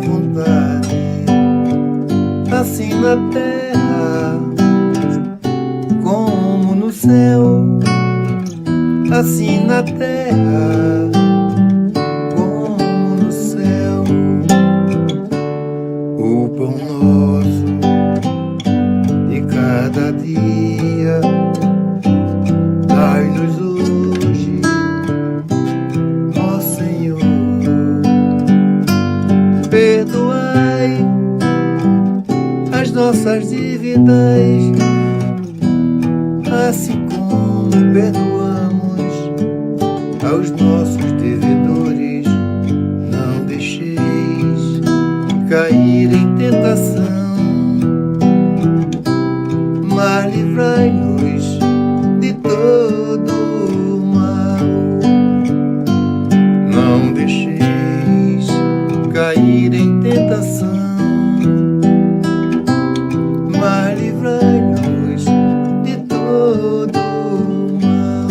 vontade, assim na terra como no céu, assim na terra como no céu. O pão nosso de cada dia dai-nos hoje, ó Senhor. Perdoai as nossas dívidas, assim como perdoamos aos nossos devedores. Não deixeis cair em tentação, mas livrai-nos de todo o mal. Não deixeis cair em tentação, mas livrai-nos de todo o mal.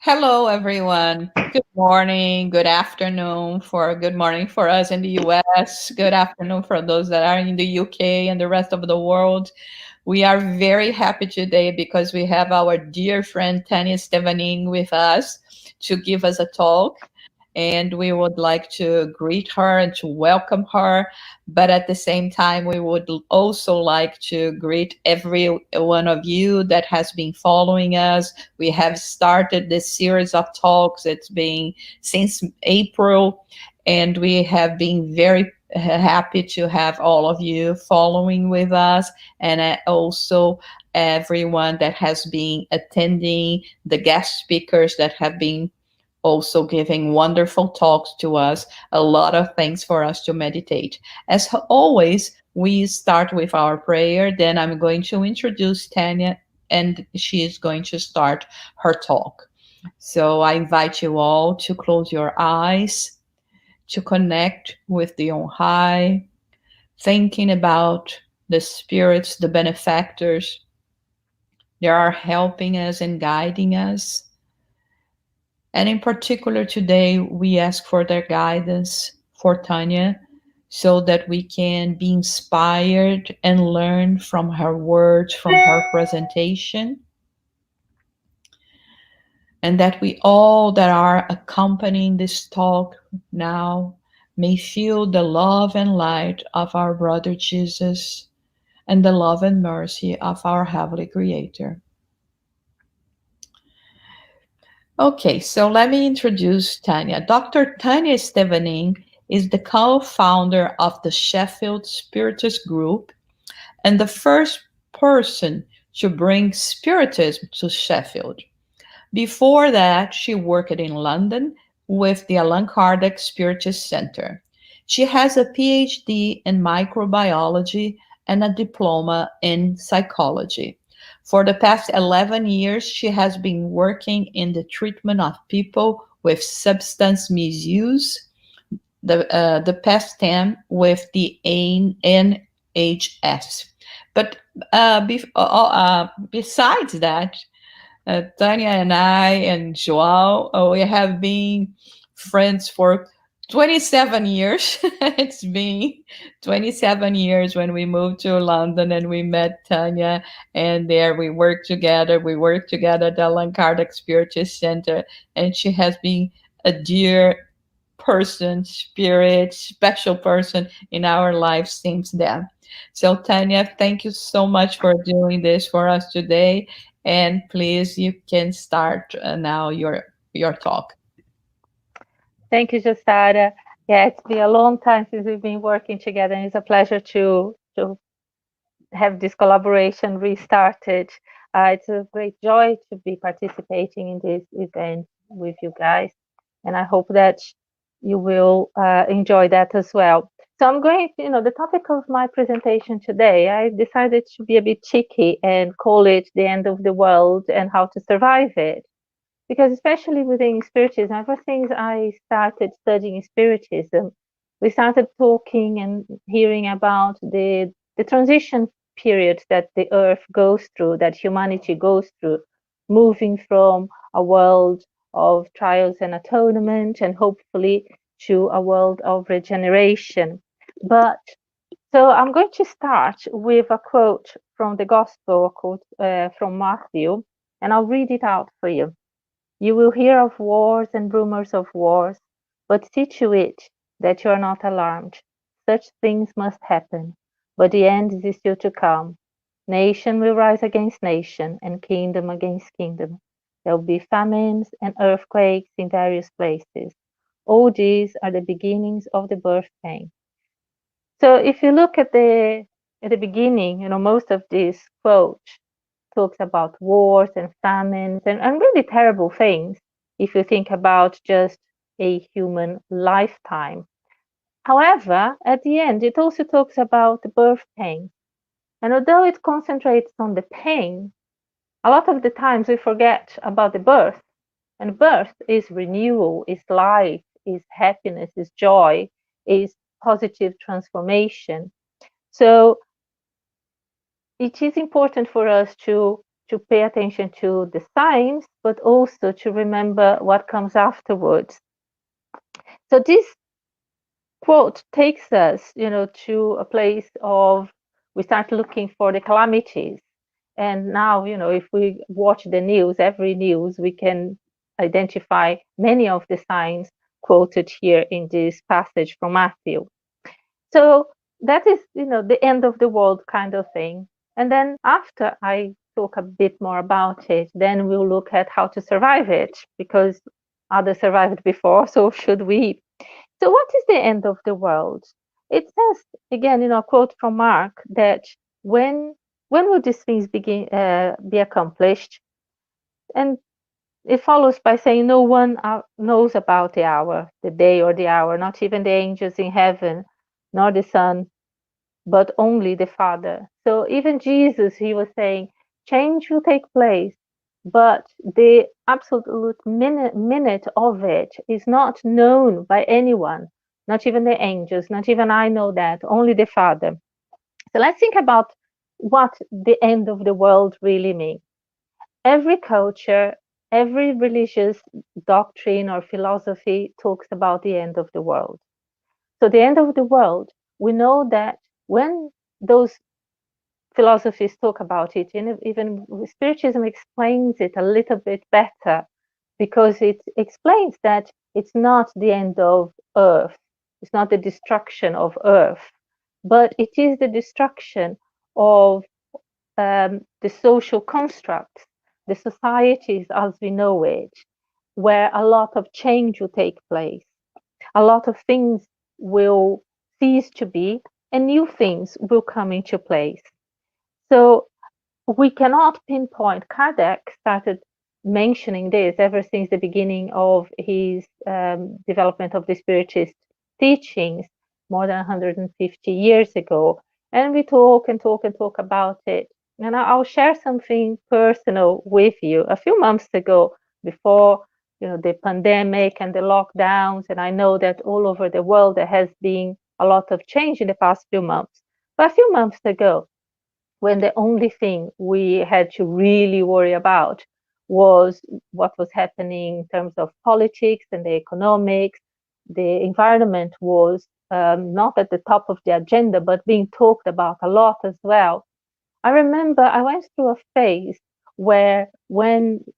Hello, everyone. Good morning, good afternoon. Good morning for us in the US. Good afternoon for those that are in the UK and the rest of the world. We are very happy today because we have our dear friend TANIA STEVANIN with us to give us a talk. And we would like to greet her and to welcome her. But at the same time, we would also like to greet every one of you that has been following us. We have started this series of talks. It's been since April, and we have been very happy to have all of you following with us, and also everyone that has been attending, the guest speakers that have been also giving wonderful talks to us, a lot of things for us to meditate. As always, we start with our prayer, then I'm going to introduce Tanya, and she is going to start her talk. So I invite you all to close your eyes, to connect with the On High, thinking about the spirits, the benefactors that are helping us and guiding us. And in particular, today, we ask for their guidance for Tanya so that we can be inspired and learn from her words, from her presentation. And that we all that are accompanying this talk now may feel the love and light of our brother Jesus and the love and mercy of our Heavenly Creator. Okay, so let me introduce Tanya. Dr. Tania STEVANIN is the co-founder of the Sheffield Spiritist Group and the first person to bring Spiritism to Sheffield. Before that, she worked in London with the Allan Kardec Spiritist Center. She has a PhD in microbiology and a diploma in psychology. For the past 11 years, she has been working in the treatment of people with substance misuse, the past 10 with the NHS. But besides that, Tanya and I and Joao, we have been friends for 27 years. It's been 27 years when we moved to London and we met Tanya, and there we worked together. We worked together at the Allan Kardec Spiritist Center, and she has been a dear person, spirit, special person in our lives since then. So Tanya, thank you so much for doing this for us today. And please, you can start now your talk. Thank you, Josara. Yeah, it's been a long time since we've been working together, and it's a pleasure to have this collaboration restarted. It's a great joy to be participating in this event with you guys, and I hope that you will enjoy that as well. So I'm going, the topic of my presentation today, I decided to be a bit cheeky and call it the end of the world and how to survive it. Because especially within Spiritism, ever since I started studying Spiritism, we started talking and hearing about the transition period that the earth goes through, that humanity goes through, moving from a world of trials and atonement and hopefully to a world of regeneration. But so I'm going to start with a quote from the Gospel, a quote from Matthew, and I'll read it out for you. You will hear of wars and rumors of wars, but see to it that you are not alarmed. Such things must happen, but the end is still to come. Nation will rise against nation, and kingdom against kingdom. There will be famines and earthquakes in various places. All these are the beginnings of the birth pain. So if you look at the beginning, most of these quotes talks about wars and famines and really terrible things if you think about just a human lifetime. However, at the end, it also talks about the birth pain. And although it concentrates on the pain, a lot of the times we forget about the birth. And birth is renewal, is life, is happiness, is joy, is positive transformation. So it is important for us to pay attention to the signs, but also to remember what comes afterwards. So this quote takes us, to a place of we start looking for the calamities. And now, if we watch the news, every news, we can identify many of the signs quoted here in this passage from Matthew. So that is, the end of the world kind of thing. And then after I talk a bit more about it, then we'll look at how to survive it, because others survived before, so should we. So what is the end of the world? It says, again, a quote from Mark, that when will these things be accomplished? And it follows by saying no one knows about the hour, the day or the hour, not even the angels in heaven, nor the Son, but only the Father. So even Jesus, he was saying, change will take place, but the absolute minute of it is not known by anyone, not even the angels, not even I know that, only the Father. So let's think about what the end of the world really means. Every culture, every religious doctrine or philosophy talks about the end of the world. So the end of the world, we know that when those philosophies talk about it, and even Spiritism explains it a little bit better, because it explains that it's not the end of Earth, it's not the destruction of Earth, but it is the destruction of the social constructs, the societies as we know it, where a lot of change will take place. A lot of things will cease to be, and new things will come into place. So we cannot pinpoint. Kardec started mentioning this ever since the beginning of his development of the Spiritist teachings more than 150 years ago. And we talk and talk and talk about it. And I'll share something personal with you. A few months ago, before the pandemic and the lockdowns, and I know that all over the world there has been a lot of change in the past few months. But a few months ago, when the only thing we had to really worry about was what was happening in terms of politics and the economics, the environment was not at the top of the agenda, but being talked about a lot as well. I remember I went through a phase where,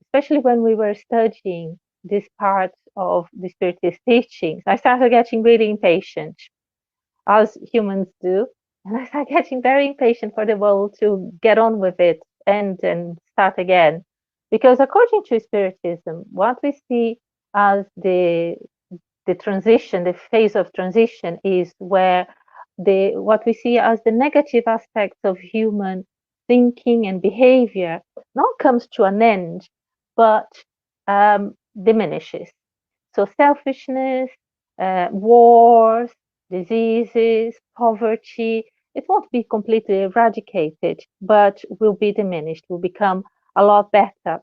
especially when we were studying this part of the Spiritist teachings, I started getting really impatient, as humans do. And I started getting very impatient for the world to get on with it and start again. Because according to Spiritism, what we see as the transition, the phase of transition, is where what we see as the negative aspects of human thinking and behavior not comes to an end, but diminishes. So selfishness, wars, diseases, poverty, it won't be completely eradicated, but will be diminished, will become a lot better.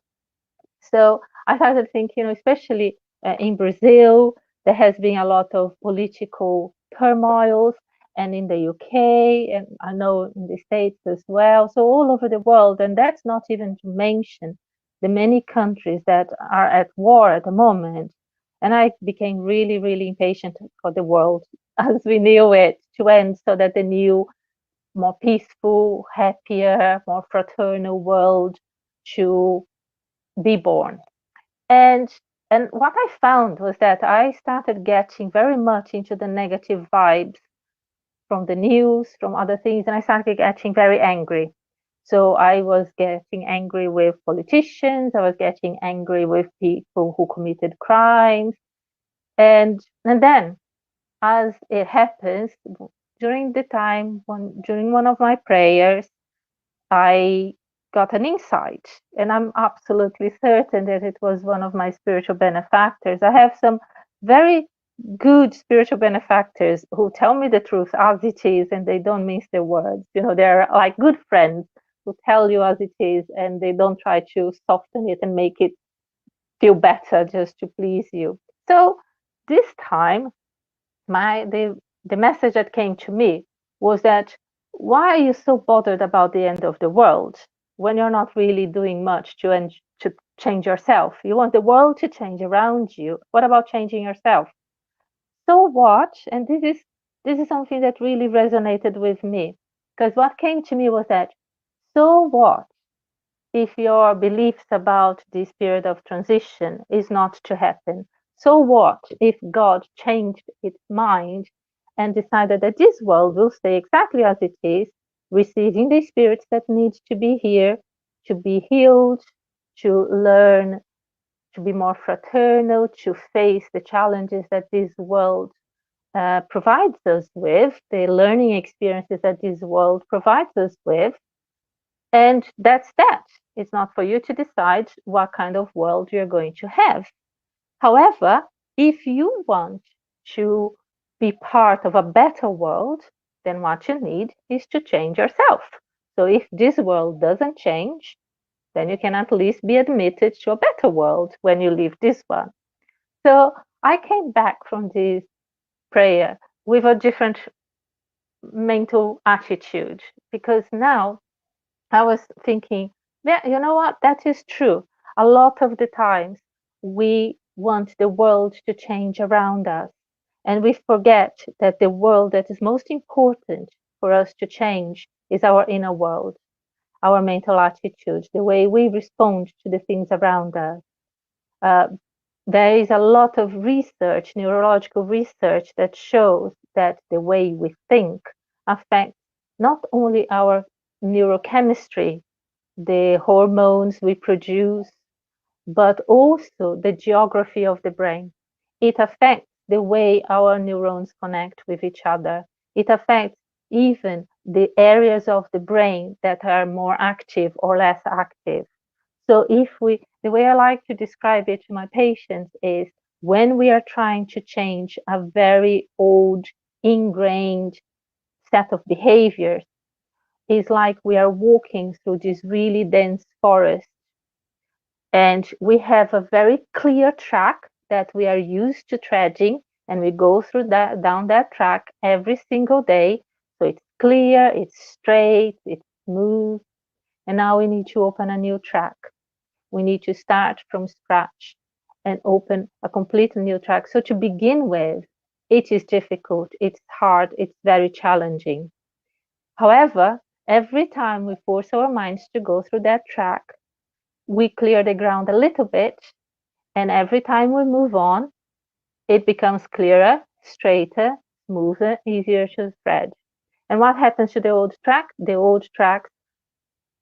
So I started thinking, especially in Brazil, there has been a lot of political turmoils, and in the UK, and I know in the States as well, so all over the world. And that's not even to mention the many countries that are at war at the moment. And I became really, really impatient for the world as we knew it to end, so that the new, more peaceful, happier, more fraternal world to be born. And what I found was that I started getting very much into the negative vibes from the news, from other things, and I started getting very angry. So I was getting angry with politicians, I was getting angry with people who committed crimes. And then, as it happens, during the time during one of my prayers, I got an insight, and I'm absolutely certain that it was one of my spiritual benefactors. I have some very good spiritual benefactors who tell me the truth as it is, and they don't mince their words. You know, they're like good friends who tell you as it is, and they don't try to soften it and make it feel better just to please you. So this time, the message that came to me was that, why are you so bothered about the end of the world when you're not really doing much to change yourself? You want the world to change around you. What about changing yourself? So what? And this is something that really resonated with me, because what came to me was that, so what if your beliefs about this period of transition is not to happen? So what if God changed its mind and decided that this world will stay exactly as it is, receiving the spirits that need to be here, to be healed, to learn, to be more fraternal, to face the challenges that this world provides us with, the learning experiences that this world provides us with. And that's that. It's not for you to decide what kind of world you're going to have. However, if you want to be part of a better world, then what you need is to change yourself. So if this world doesn't change, then you can at least be admitted to a better world when you leave this one. So I came back from this prayer with a different mental attitude, because now I was thinking, yeah, you know what? That is true. A lot of the times we want the world to change around us, and we forget that the world that is most important for us to change is our inner world, our mental attitude, the way we respond to the things around us. Uh, there is a lot of research, neurological research, that shows that the way we think affects not only our neurochemistry, the hormones we produce, but also the geography of the brain. It affects the way our neurons connect with each other. It affects even the areas of the brain that are more active or less active. So the way I like to describe it to my patients is, when we are trying to change a very old, ingrained set of behaviors, is like we are walking through this really dense forest, and we have a very clear track that we are used to treading, and we go through that down that track every single day. So it's clear, it's straight, it's smooth. And now we need to open a new track. We need to start from scratch and open a complete new track. So to begin with, it is difficult, it's hard, it's very challenging. However, every time we force our minds to go through that track, we clear the ground a little bit, and every time we move on, it becomes clearer, straighter, smoother, easier to thread. And what happens to the old track? The old tracks,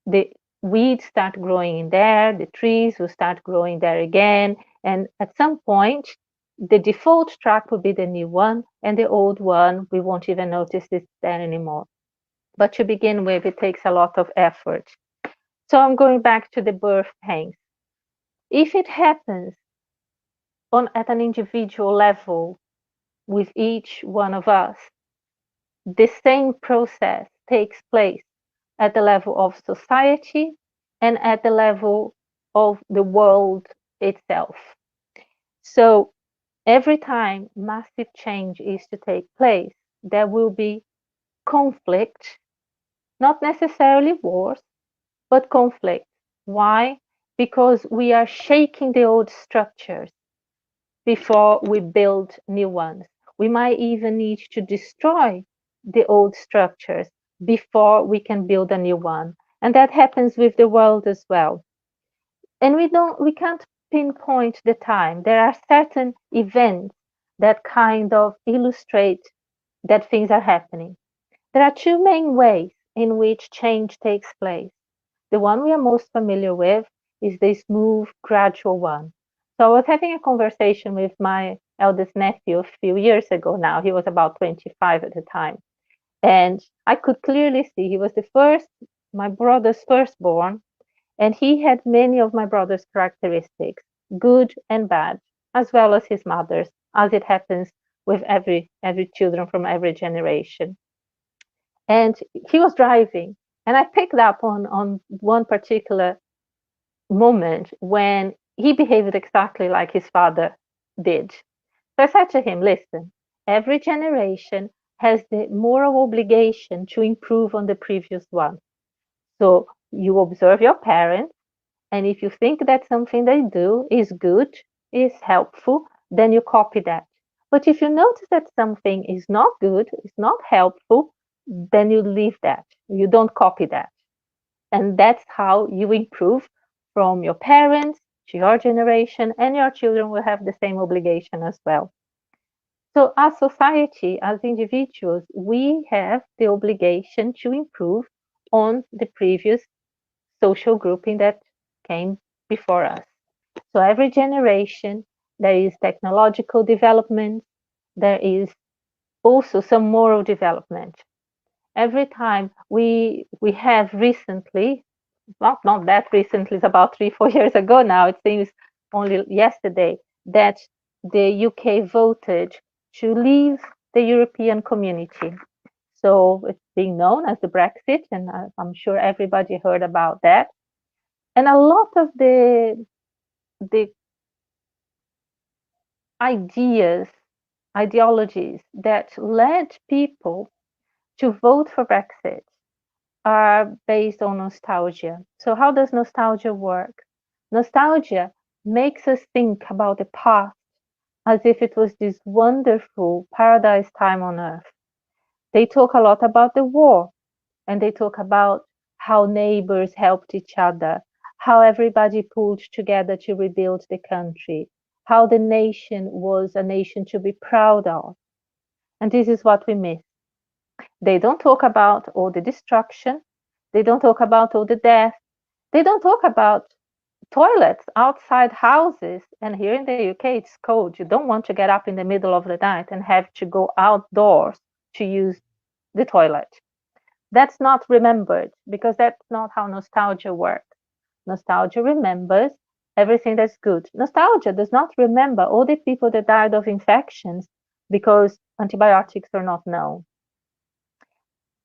the weeds start growing in there, the trees will start growing there again, and at some point, the default track will be the new one, and the old one, we won't even notice it's there anymore. But to begin with, it takes a lot of effort. So I'm going back to the birth pains. If it happens at an individual level with each one of us, the same process takes place at the level of society and at the level of the world itself. So every time massive change is to take place, there will be conflict, not necessarily wars, but conflict. Why? Because we are shaking the old structures before we build new ones. We might even need to destroy the old structures before we can build a new one. And that happens with the world as well. And we can't pinpoint the time. There are certain events that kind of illustrate that things are happening. There are two main ways in which change takes place. The one we are most familiar with is the smooth, gradual one. So I was having a conversation with my eldest nephew a few years ago now. He was about 25 at the time. And I could clearly see he was my brother's firstborn, and he had many of my brother's characteristics, good and bad, as well as his mother's, as it happens with every children from every generation. And he was driving, and I picked up on one particular moment when he behaved exactly like his father did. So I said to him, listen, every generation has the moral obligation to improve on the previous one. So you observe your parents, and if you think that something they do is good, is helpful, then you copy that. But if you notice that something is not good, is not helpful, then you leave that. You don't copy that. And that's how you improve from your parents to your generation, and your children will have the same obligation as well. So, as society, as individuals, we have the obligation to improve on the previous social grouping that came before us. So, every generation, there is technological development, there is also some moral development. Every time we have recently, not that recently, it's about 3-4 years ago now, it seems only yesterday, that the UK voted to leave the European community. So it's being known as the Brexit, and I'm sure everybody heard about that. And a lot of the ideologies that led people to vote for Brexit are based on nostalgia. So, how does nostalgia work? Nostalgia makes us think about the past as if it was this wonderful paradise time on earth. They talk a lot about the war, and they talk about how neighbors helped each other, how everybody pulled together to rebuild the country, how the nation was a nation to be proud of. And this is what we miss. They don't talk about all the destruction. They don't talk about all the death. They don't talk about toilets outside houses. And here in the UK, it's cold. You don't want to get up in the middle of the night and have to go outdoors to use the toilet. That's not remembered because that's not how nostalgia works. Nostalgia remembers everything that's good. Nostalgia does not remember all the people that died of infections because antibiotics are not known.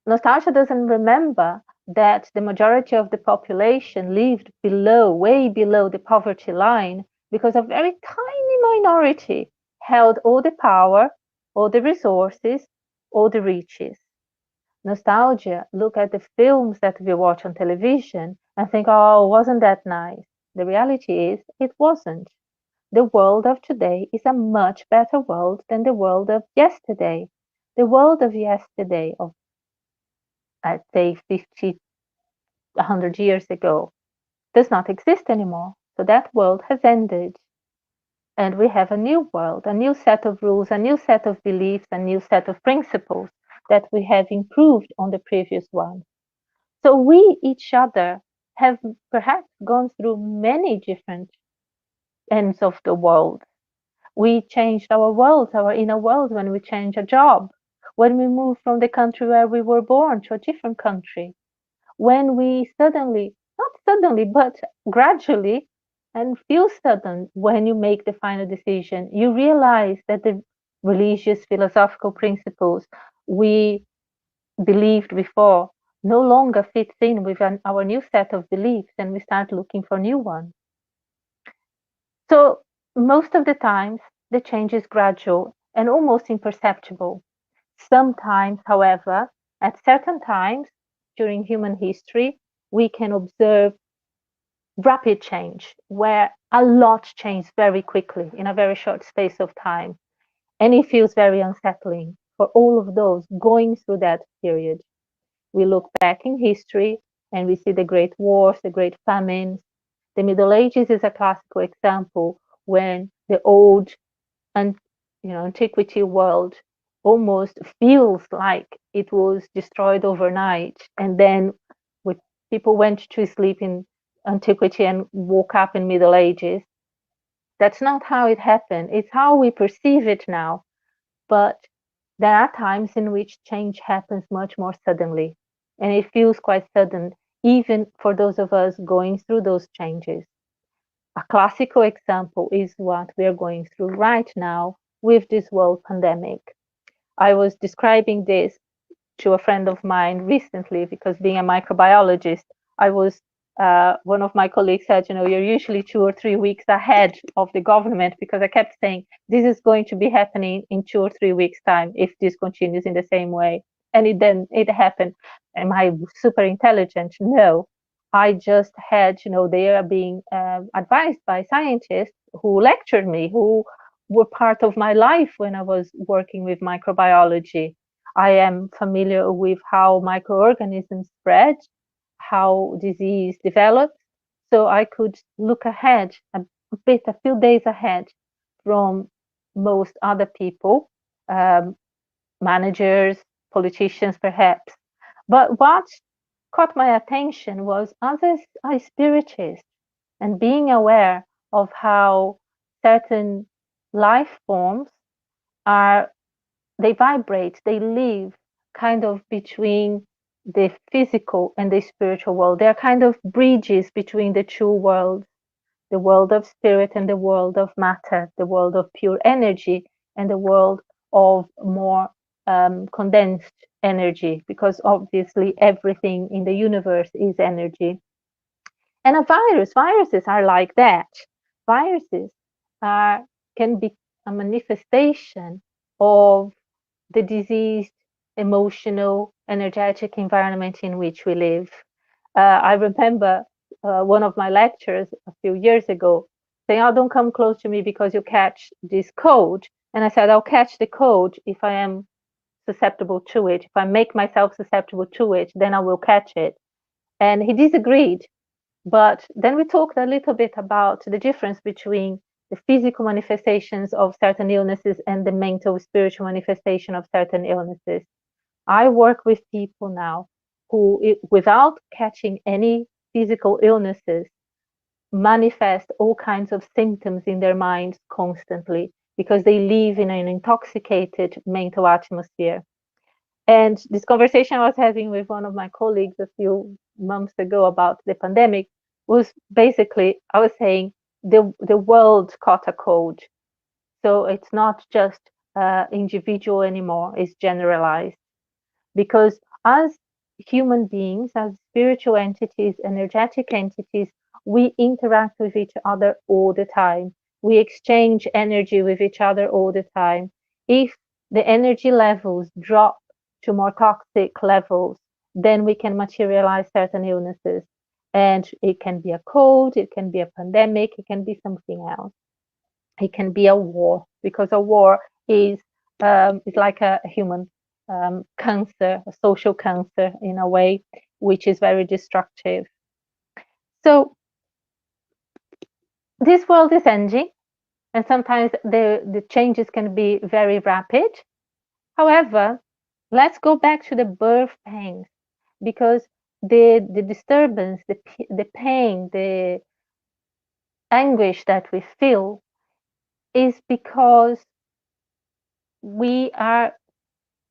Nostalgia doesn't remember that the majority of the population lived below, way below the poverty line, because a very tiny minority held all the power, all the resources, all the riches. Nostalgia look at the films that we watch on television and think, oh, wasn't that nice? The reality is it wasn't. The world of today is a much better world than the world of yesterday. The world of yesterday, of I'd say 50, 100 years ago, does not exist anymore. So that world has ended. And we have a new world, a new set of rules, a new set of beliefs, a new set of principles that we have improved on the previous one. So we, each other, have perhaps gone through many different ends of the world. We changed our world, our inner world, when we changed a job, when we moved from the country where we were born to a different country, when we suddenly, not suddenly, but gradually, and feel sudden when you make the final decision, you realize that the religious philosophical principles we believed before no longer fits in with our new set of beliefs, and we start looking for new ones. So most of the times the change is gradual and almost imperceptible. Sometimes, however, at certain times during human history, we can observe rapid change where a lot changed very quickly in a very short space of time. And it feels very unsettling for all of those going through that period. We look back in history and we see the great wars, the great famines. The Middle Ages is a classical example when the old and antiquity world almost feels like it was destroyed overnight, and then with people went to sleep in antiquity and woke up in Middle Ages. That's not how it happened. It's how we perceive it now. But there are times in which change happens much more suddenly, and it feels quite sudden, even for those of us going through those changes. A classical example is what we are going through right now with this world pandemic. I was describing this to a friend of mine recently because, being a microbiologist, I was one of my colleagues said, you're usually 2 or 3 weeks ahead of the government, because I kept saying this is going to be happening in 2 or 3 weeks time if this continues in the same way. And it happened. Am I super intelligent? No. I just had, they are being advised by scientists who lectured me, who were part of my life when I was working with microbiology. I am familiar with how microorganisms spread, how disease develops, so I could look ahead a few days ahead from most other people, managers, politicians, perhaps. But what caught my attention was, as a spiritist, and being aware of how certain life forms are, they vibrate, they live kind of between the physical and the spiritual world. They're kind of bridges between the two worlds, the world of spirit and the world of matter, the world of pure energy and the world of more condensed energy, because obviously everything in the universe is energy. And viruses are like that. Viruses can be a manifestation of the diseased, emotional, energetic environment in which we live. I remember one of my lecturers a few years ago saying, "Oh, don't come close to me because you catch this cold." And I said, "I'll catch the cold if I am susceptible to it. If I make myself susceptible to it, then I will catch it." And he disagreed. But then we talked a little bit about the difference between the physical manifestations of certain illnesses and the mental, spiritual manifestation of certain illnesses. I work with people now who, without catching any physical illnesses, manifest all kinds of symptoms in their minds constantly because they live in an intoxicated mental atmosphere. And this conversation I was having with one of my colleagues a few months ago about the pandemic was basically, I was saying, the world caught a cold. So it's not just individual anymore, it's generalized. Because as human beings, as spiritual entities, energetic entities, we interact with each other all the time. We exchange energy with each other all the time. If the energy levels drop to more toxic levels, then we can materialize certain illnesses. And it can be a cold, it can be a pandemic, it can be something else. It can be a war, because a war is like a human cancer, a social cancer in a way, which is very destructive. So this world is ending, and sometimes the changes can be very rapid. However, let's go back to the birth pains, because the disturbance, the pain, the anguish that we feel is because we are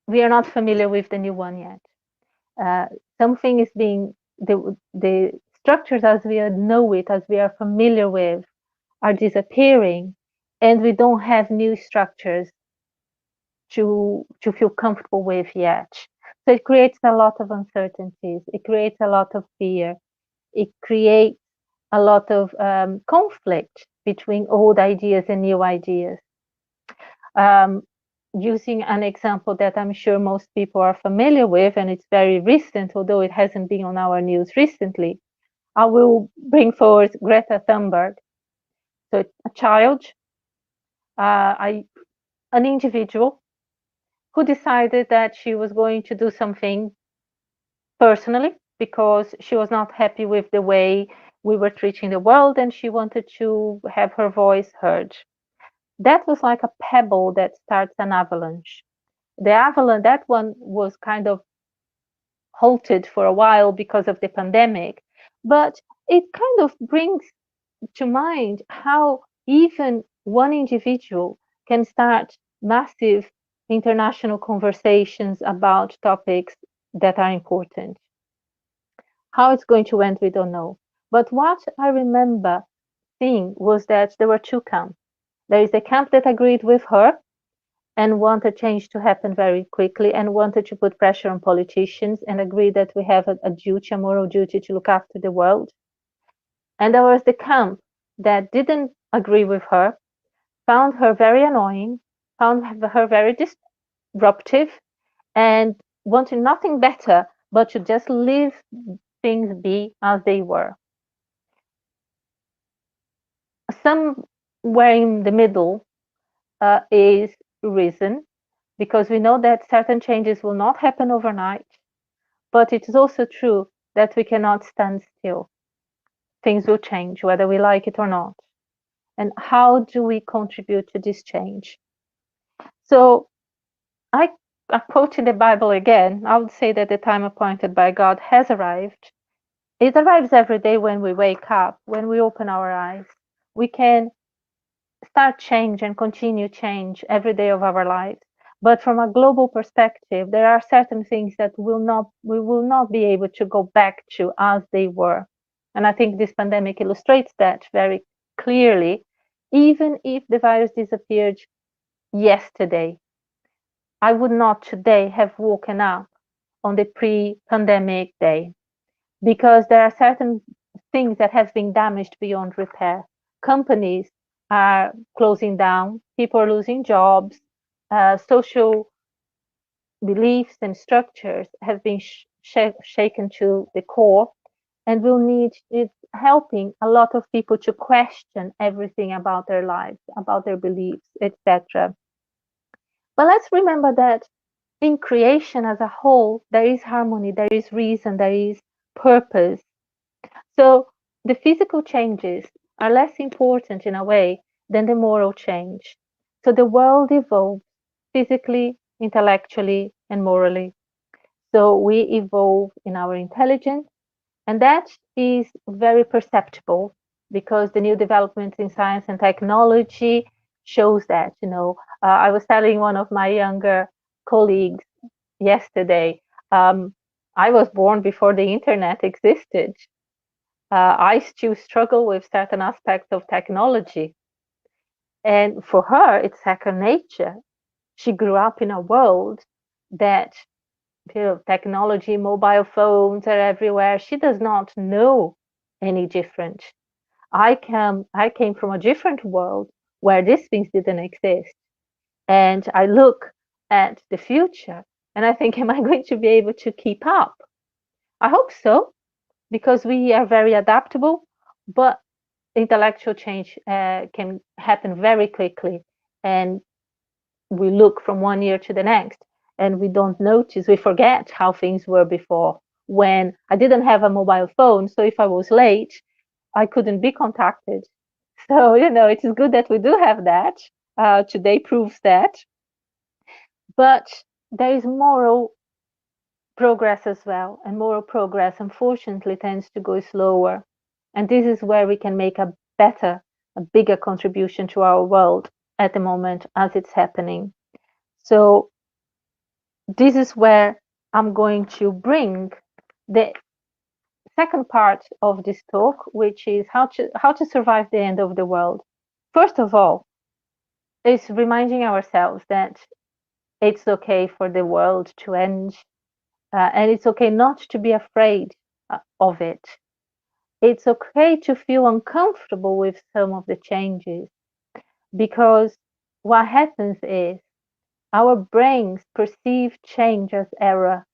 not familiar with the new one yet. Something is being, the structures as we know it, as we are familiar with, are disappearing, and we don't have new structures to feel comfortable with yet. So it creates a lot of uncertainties. It creates a lot of fear. It creates a lot of conflict between old ideas and new ideas. using an example that I'm sure most people are familiar with, and it's very recent, although it hasn't been on our news recently, I will bring forward Greta Thunberg. So a child, an individual who decided that she was going to do something personally because she was not happy with the way we were treating the world, and she wanted to have her voice heard. That was like a pebble that starts an avalanche. The avalanche, that one was kind of halted for a while because of the pandemic, but it kind of brings to mind how even one individual can start massive international conversations about topics that are important. How it's going to end, we don't know. But what I remember seeing was that there were two camps. There is a camp that agreed with her and wanted change to happen very quickly and wanted to put pressure on politicians and agreed that we have a duty, a moral duty to look after the world. And there was the camp that didn't agree with her, found her very annoying, found her very disruptive, and wanted nothing better but to just leave things be as they were. Somewhere in the middle is reason, because we know that certain changes will not happen overnight, but it is also true that we cannot stand still. Things will change, whether we like it or not. And how do we contribute to this change? So I quote in the Bible again. I would say that the time appointed by God has arrived. It arrives every day when we wake up, when we open our eyes. We can start change and continue change every day of our lives. But from a global perspective, there are certain things that we will not be able to go back to as they were. And I think this pandemic illustrates that very clearly. Even if the virus disappeared yesterday, I would not today have woken up on the pre-pandemic day, because there are certain things that have been damaged beyond repair. Companies are closing down, people are losing jobs, social beliefs and structures have been shaken to the core, and will need it's helping a lot of people to question everything about their lives, about their beliefs, etc. But let's remember that in creation as a whole, there is harmony, there is reason, there is purpose. So the physical changes are less important in a way than the moral change. So the world evolves physically, intellectually, and morally. So we evolve in our intelligence, and that is very perceptible because the new developments in science and technology shows that. I was telling one of my younger colleagues yesterday, I was born before the internet existed. I still struggle with certain aspects of technology. And for her, it's second nature. She grew up in a world that technology, mobile phones are everywhere. She does not know any different. I came from a different world where these things didn't exist. And I look at the future and I think, am I going to be able to keep up? I hope so, because we are very adaptable, but intellectual change can happen very quickly. And we look from one year to the next and we don't notice, we forget how things were before. When I didn't have a mobile phone, so if I was late, I couldn't be contacted. So, it is good that we do have that. Today proves that. But there is moral progress as well. And moral progress, unfortunately, tends to go slower. And this is where we can make a bigger contribution to our world at the moment as it's happening. So this is where I'm going to bring the second part of this talk, which is how to survive the end of the world. First of all, is reminding ourselves that it's okay for the world to end, and it's okay not to be afraid of it. It's okay to feel uncomfortable with some of the changes, because what happens is our brains perceive change as error.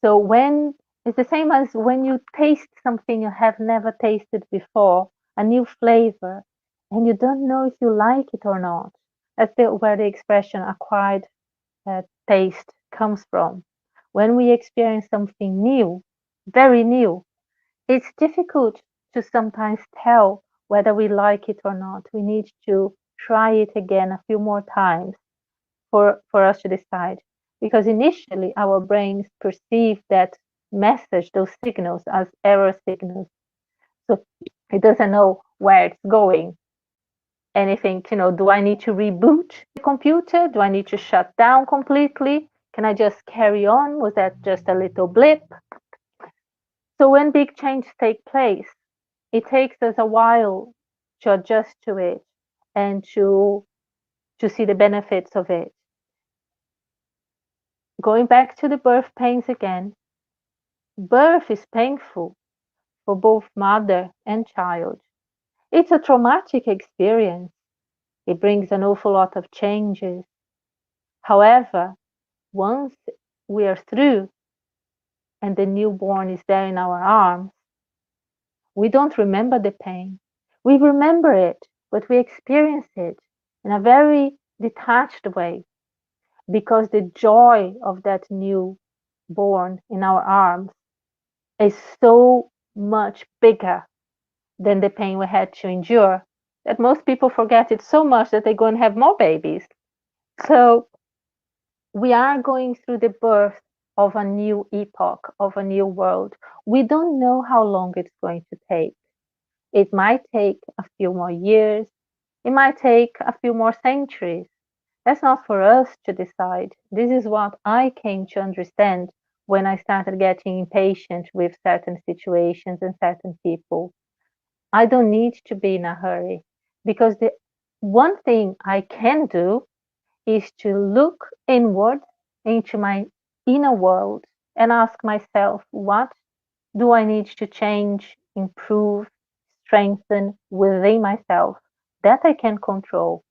So when it's the same as when you taste something you have never tasted before, a new flavor, and you don't know if you like it or not. That's where the expression acquired taste comes from. When we experience something new, very new, it's difficult to sometimes tell whether we like it or not. We need to try it again a few more times for us to decide. Because initially our brains perceive that message, those signals, as error signals. So it doesn't know where it's going. And it thinks, do I need to reboot the computer? Do I need to shut down completely? Can I just carry on? Was that just a little blip? So when big changes take place, it takes us a while to adjust to it and to see the benefits of it. Going back to the birth pains again, birth is painful for both mother and child. It's a traumatic experience. It brings an awful lot of changes. However, once we are through and the newborn is there in our arms, we don't remember the pain. We remember it, but we experience it in a very detached way because the joy of that newborn in our arms is so much bigger than the pain we had to endure that most people forget it so much that they go and have more babies. So we are going through the birth of a new epoch, of a new world. We don't know how long it's going to take. It might take a few more years. It might take a few more centuries. That's not for us to decide. This is what I came to understand when I started getting impatient with certain situations and certain people. I don't need to be in a hurry because the one thing I can do is to look inward into my inner world and ask myself, what do I need to change, improve, strengthen within myself that I can control,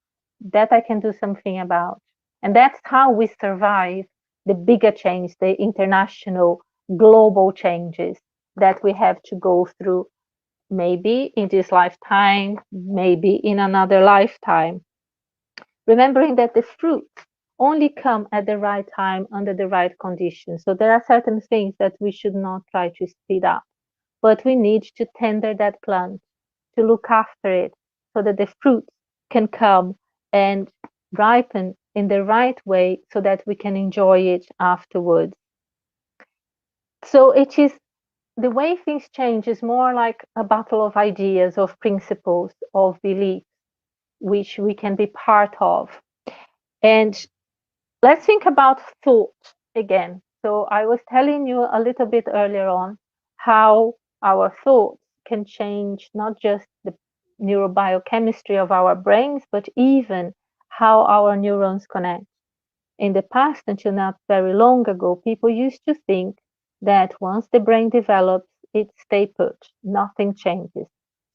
that I can do something about? And that's how we survive the bigger change, the international, global changes that we have to go through, maybe in this lifetime, maybe in another lifetime. Remembering that the fruits only come at the right time under the right conditions. So there are certain things that we should not try to speed up, but we need to tender that plant, to look after it so that the fruits can come and ripen in the right way so that we can enjoy it afterwards. So it is the way things change is more like a battle of ideas, of principles, of beliefs, which we can be part of. And let's think about thought again. So I was telling you a little bit earlier on how our thoughts can change not just the neurobiochemistry of our brains, but even how our neurons connect. In the past, until not very long ago, people used to think that once the brain develops, it stays put, nothing changes.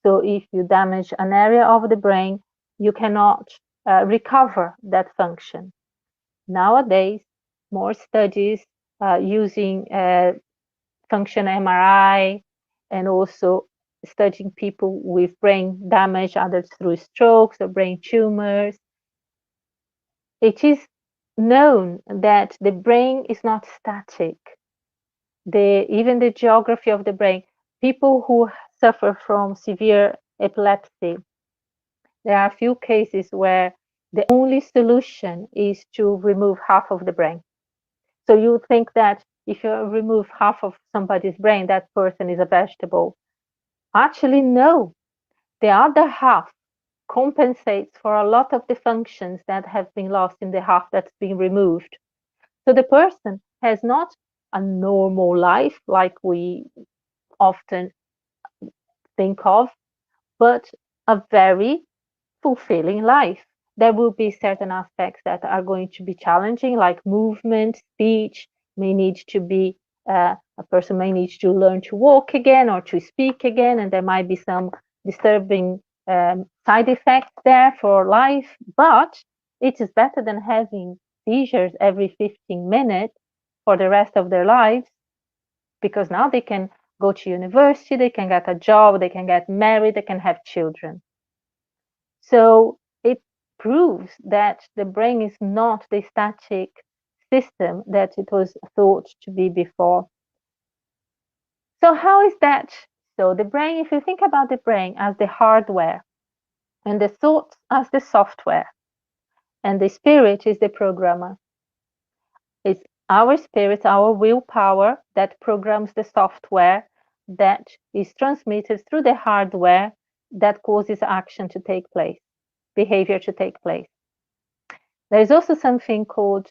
So if you damage an area of the brain, you cannot recover that function. Nowadays, more studies using function MRI and also studying people with brain damage, others through strokes or brain tumors. It is known that the brain is not static. Even the geography of the brain, people who suffer from severe epilepsy, there are a few cases where the only solution is to remove half of the brain. So you think that if you remove half of somebody's brain, that person is a vegetable. Actually, no. The other half compensates for a lot of the functions that have been lost in the half that's been removed. So the person has not a normal life like we often think of, but a very fulfilling life. There will be certain aspects that are going to be challenging, like movement, speech, may need to be, a person may need to learn to walk again or to speak again, and there might be some disturbing side effects there for life, but it is better than having seizures every 15 minutes for the rest of their lives, because now they can go to university, they can get a job, they can get married, they can have children. So it proves that the brain is not the static system that it was thought to be before. So how is that? So the brain, if you think about the brain as the hardware and the thoughts as the software, and the spirit is the programmer. It's our spirit, our willpower that programs the software that is transmitted through the hardware that causes action to take place, behavior to take place. There is also something called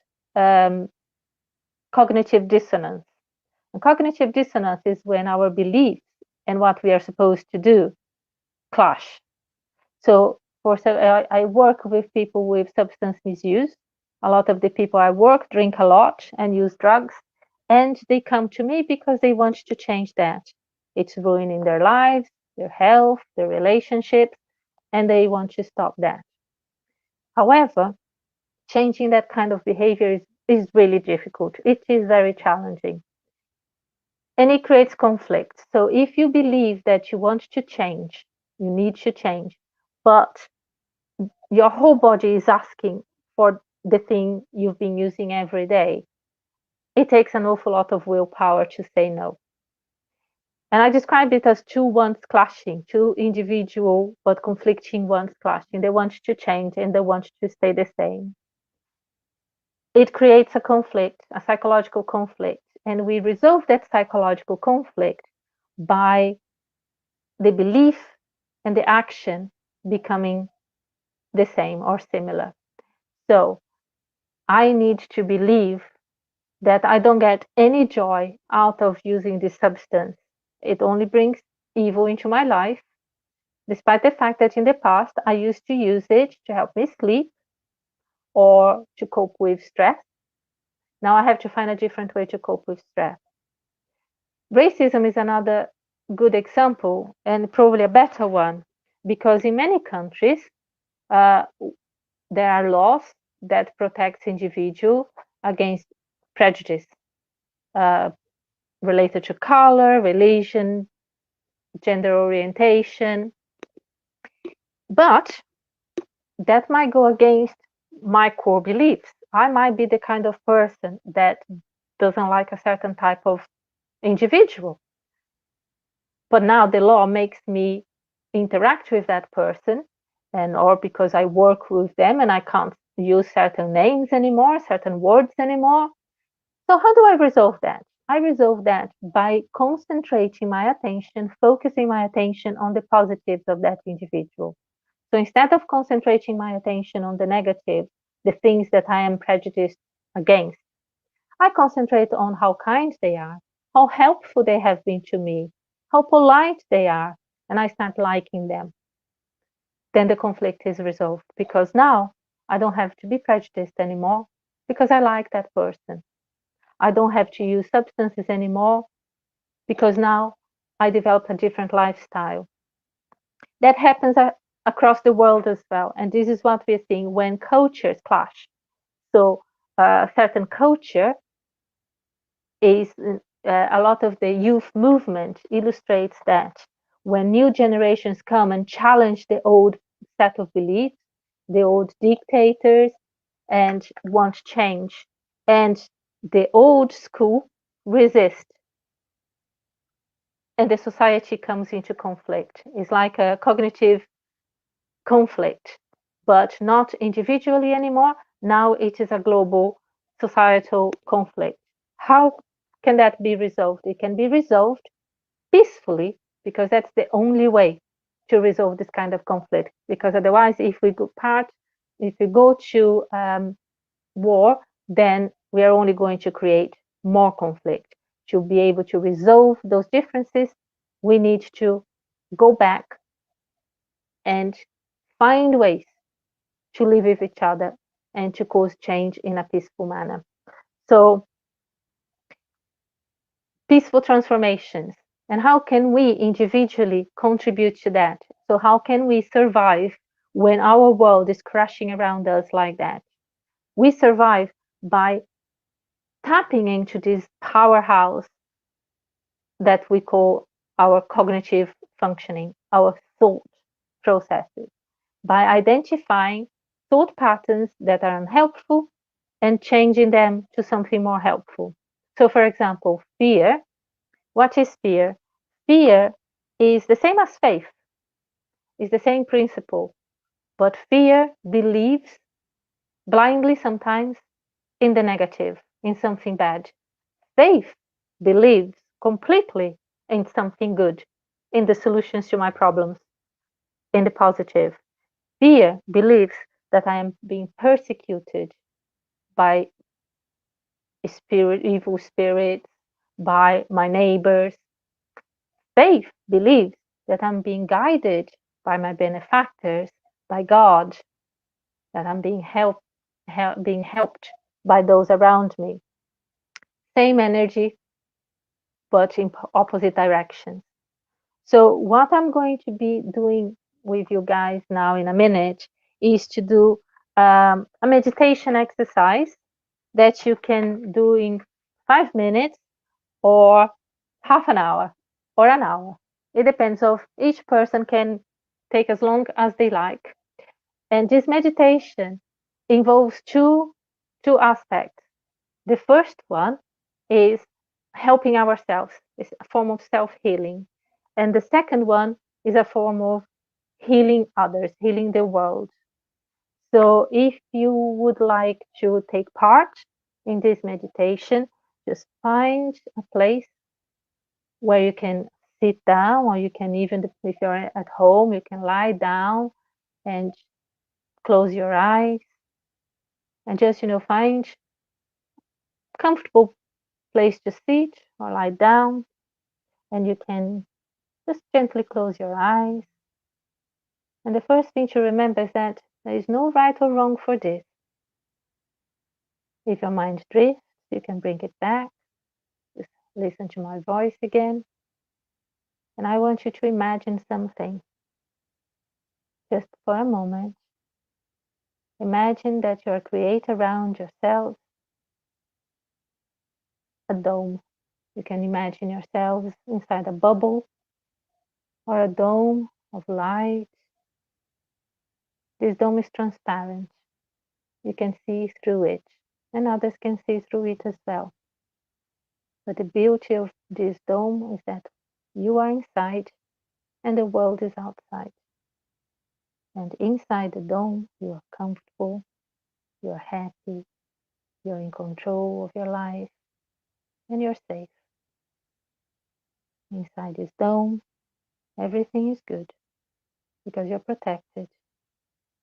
cognitive dissonance. And cognitive dissonance is when our beliefs and what we are supposed to do clash. So I work with people with substance misuse. A lot of the people I work drink a lot and use drugs, and they come to me because they want to change that. It's ruining their lives, their health, their relationships, and they want to stop that. However, changing that kind of behavior is really difficult. It is very challenging. And it creates conflict. So if you believe that you want to change, you need to change, but your whole body is asking for the thing you've been using every day, it takes an awful lot of willpower to say no. And I describe it as two wants clashing, two individual but conflicting wants clashing. They want to change and they want to stay the same. It creates a conflict, a psychological conflict, and we resolve that psychological conflict by the belief and the action becoming the same or similar. So I need to believe that I don't get any joy out of using this substance. It only brings evil into my life, despite the fact that in the past I used to use it to help me sleep or to cope with stress. Now I have to find a different way to cope with stress. Racism is another good example, and probably a better one, because in many countries there are laws that protect individuals against prejudice related to color, religion, gender orientation. But that might go against my core beliefs. I might be the kind of person that doesn't like a certain type of individual. But now the law makes me interact with that person, and or because I work with them and I can't use certain names anymore, certain words anymore. So how do I resolve that? I resolve that by concentrating my attention, focusing my attention on the positives of that individual. So instead of concentrating my attention on the negative, the things that I am prejudiced against, I concentrate on how kind they are, how helpful they have been to me, how polite they are, and I start liking them. Then the conflict is resolved, because now I don't have to be prejudiced anymore because I like that person. I don't have to use substances anymore because now I develop a different lifestyle. That happens across the world as well. And this is what we're seeing when cultures clash. So a certain culture is a lot of the youth movement illustrates that when new generations come and challenge the old set of beliefs, the old dictators, and want change, and the old school resist, and the society comes into conflict. It's like a cognitive conflict, but not individually anymore. Now it is a global societal conflict. How can that be resolved? It can be resolved peacefully, because that's the only way to resolve this kind of conflict. Because otherwise, if we go to war, then we are only going to create more conflict. To be able to resolve those differences, we need to go back and find ways to live with each other and to cause change in a peaceful manner. So, peaceful transformations. And how can we individually contribute to that? So, how can we survive when our world is crashing around us like that? We survive by tapping into this powerhouse that we call our cognitive functioning, our thought processes, by identifying thought patterns that are unhelpful and changing them to something more helpful. So, for example, fear. What is fear? Fear is the same as faith, is the same principle, but fear believes blindly sometimes in the negative, in something bad. Faith believes completely in something good, in the solutions to my problems, in the positive. Fear believes that I am being persecuted by evil spirits, by my neighbors. Faith believes that I'm being guided by my benefactors, by God, that I'm being helped by those around me. Same energy, but in opposite directions. So what I'm going to be doing with you guys now in a minute is to do a meditation exercise that you can do in 5 minutes or half an hour or an hour. It depends of each person can take as long as they like. And this meditation involves two aspects. The first one is helping ourselves. It's a form of self-healing. And the second one is a form of healing others, healing the world. So if you would like to take part in this meditation, just find a place where you can sit down, or you can even, if you're at home, you can lie down and close your eyes and just, find comfortable place to sit or lie down, and you can just gently close your eyes. And the first thing to remember is that there is no right or wrong for this. If your mind drifts, you can bring it back. Just listen to my voice again. And I want you to imagine something just for a moment. Imagine that you create around yourselves a dome. You can imagine yourselves inside a bubble or a dome of light. This dome is transparent. You can see through it, and others can see through it as well. But the beauty of this dome is that you are inside and the world is outside. And inside the dome, you are comfortable, you're happy, you're in control of your life, and you're safe. Inside this dome, everything is good because you're protected,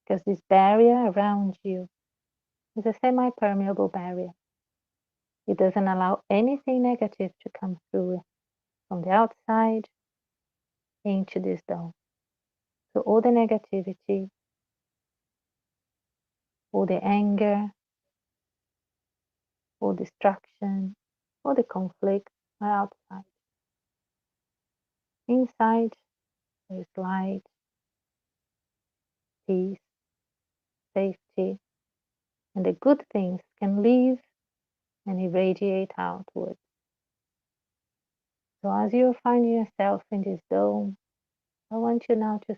because this barrier around you is a semi-permeable barrier. It doesn't allow anything negative to come through from the outside into this dome. So all the negativity, all the anger, all destruction, all the conflict are outside. Inside, there is light, peace, safety, and the good things can live and irradiate outwards. So as you find yourself in this dome, I want you now to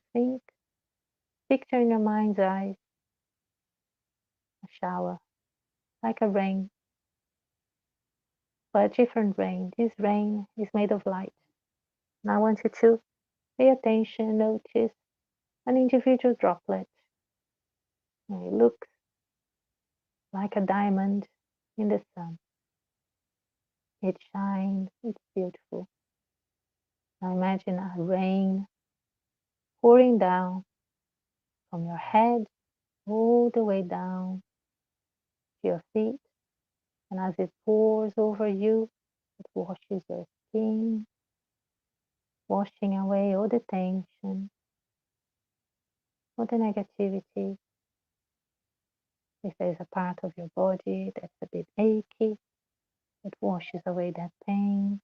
picture in your mind's eye a shower, like a rain, but a different rain. This rain is made of light. And I want you to pay attention, notice an individual droplet. And it looks like a diamond in the sun. It shines, it's beautiful. Now imagine a rain pouring down from your head all the way down to your feet. And as it pours over you, it washes your skin, washing away all the tension, all the negativity. If there's a part of your body that's a bit achy, it washes away that pain,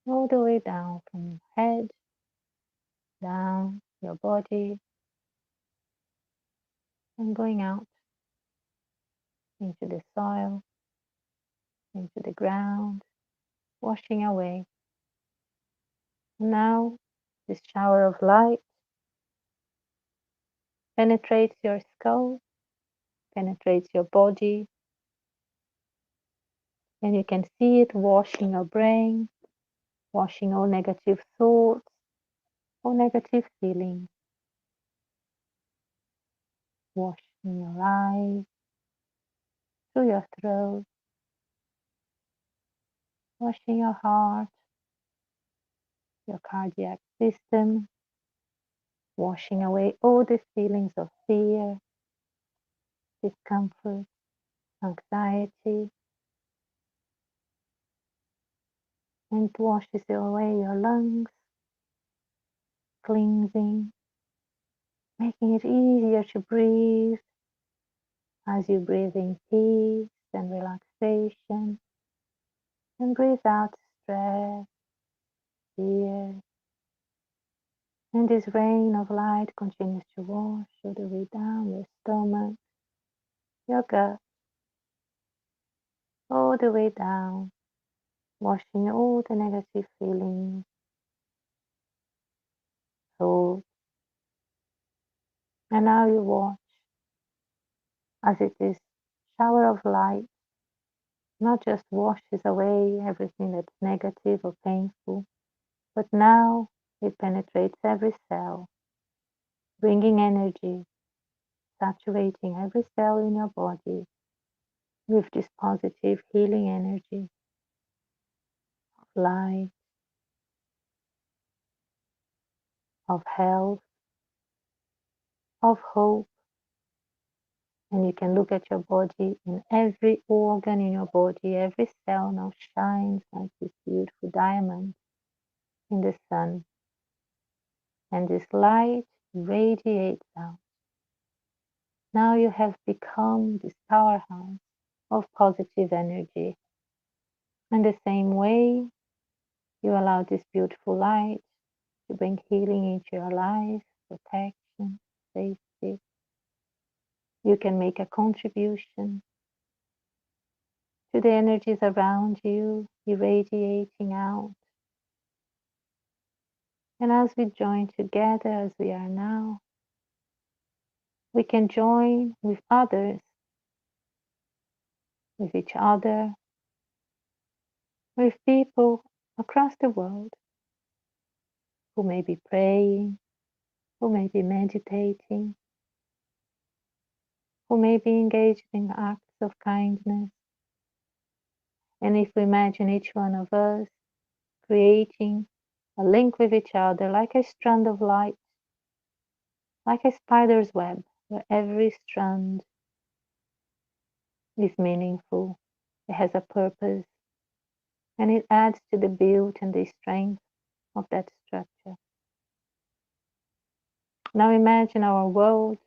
all the way down from your head, down your body, and going out into the soil, into the ground, washing away. Now, this shower of light penetrates your skull, penetrates your body, and you can see it washing your brain, washing all negative thoughts, all negative feelings, washing your eyes, through your throat, washing your heart, your cardiac system, washing away all the feelings of fear, discomfort, anxiety, and washes away your lungs, cleansing, making it easier to breathe as you breathe in peace and relaxation, and breathe out stress, fear. And this rain of light continues to wash all the way down your stomach, your gut, all the way down, washing all the negative feelings, thoughts. And now you watch as it is shower of light not just washes away everything that's negative or painful, but now it penetrates every cell, bringing energy, saturating every cell in your body with this positive healing energy of light, of health, of hope. And you can look at your body, and every organ in your body, every cell now shines like this beautiful diamond in the sun. And this light radiates out. Now you have become this powerhouse of positive energy. In the same way, you allow this beautiful light to bring healing into your life, protection, safety. You can make a contribution to the energies around you, irradiating out. And as we join together as we are now, we can join with others, with each other, with people across the world who may be praying, who may be meditating, who may be engaged in acts of kindness. And if we imagine each one of us creating a link with each other like a strand of light, like a spider's web, where every strand is meaningful, it has a purpose, and it adds to the beauty and the strength of that structure. Now imagine our world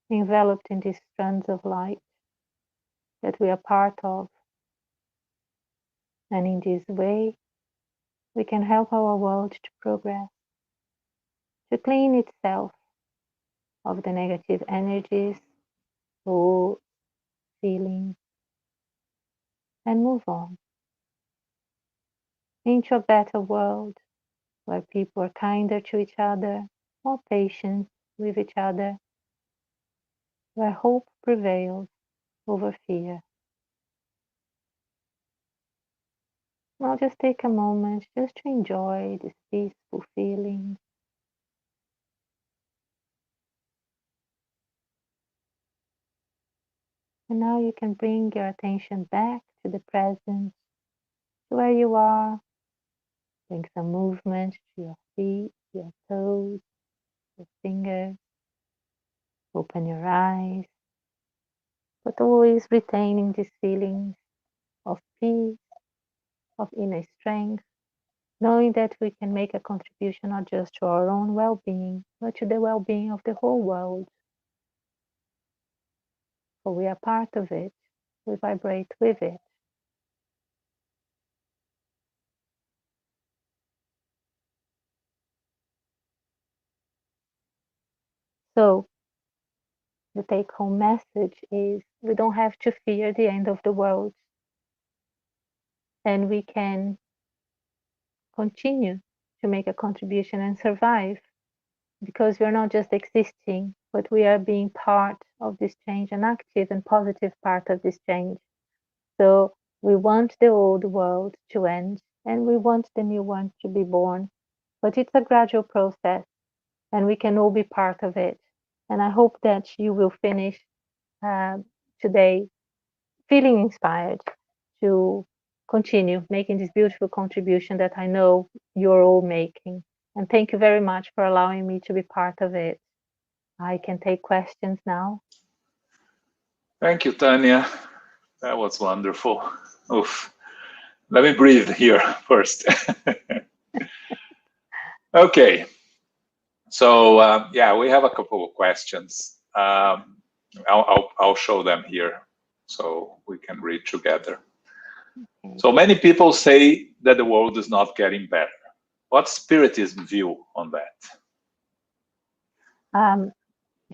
enveloped in these strands of light that we are part of, and in this way we can help our world to progress, to clean itself of the negative energies, thoughts, feelings, and move on into a better world where people are kinder to each other, more patient with each other, where hope prevails over fear. Now just take a moment just to enjoy this peaceful feeling. And now you can bring your attention back to the present, to where you are. Bring some movement to your feet, your toes, your fingers. Open your eyes, but always retaining these feelings of peace, of inner strength, knowing that we can make a contribution not just to our own well-being, but to the well-being of the whole world. For we are part of it, we vibrate with it. So the take-home message is we don't have to fear the end of the world, and we can continue to make a contribution and survive, because we're not just existing, but we are being part of this change, an active and positive part of this change. So we want the old world to end, and we want the new one to be born, but it's a gradual process, and we can all be part of it. And I hope that you will finish today feeling inspired to continue making this beautiful contribution that I know you're all making. And thank you very much for allowing me to be part of it. I can take questions now. Thank you, Tania. That was wonderful. Oof. Let me breathe here first. Okay. So yeah, we have a couple of questions. I'll show them here so we can read together. Okay. So many people say that the world is not getting better. What's Spiritism view on that?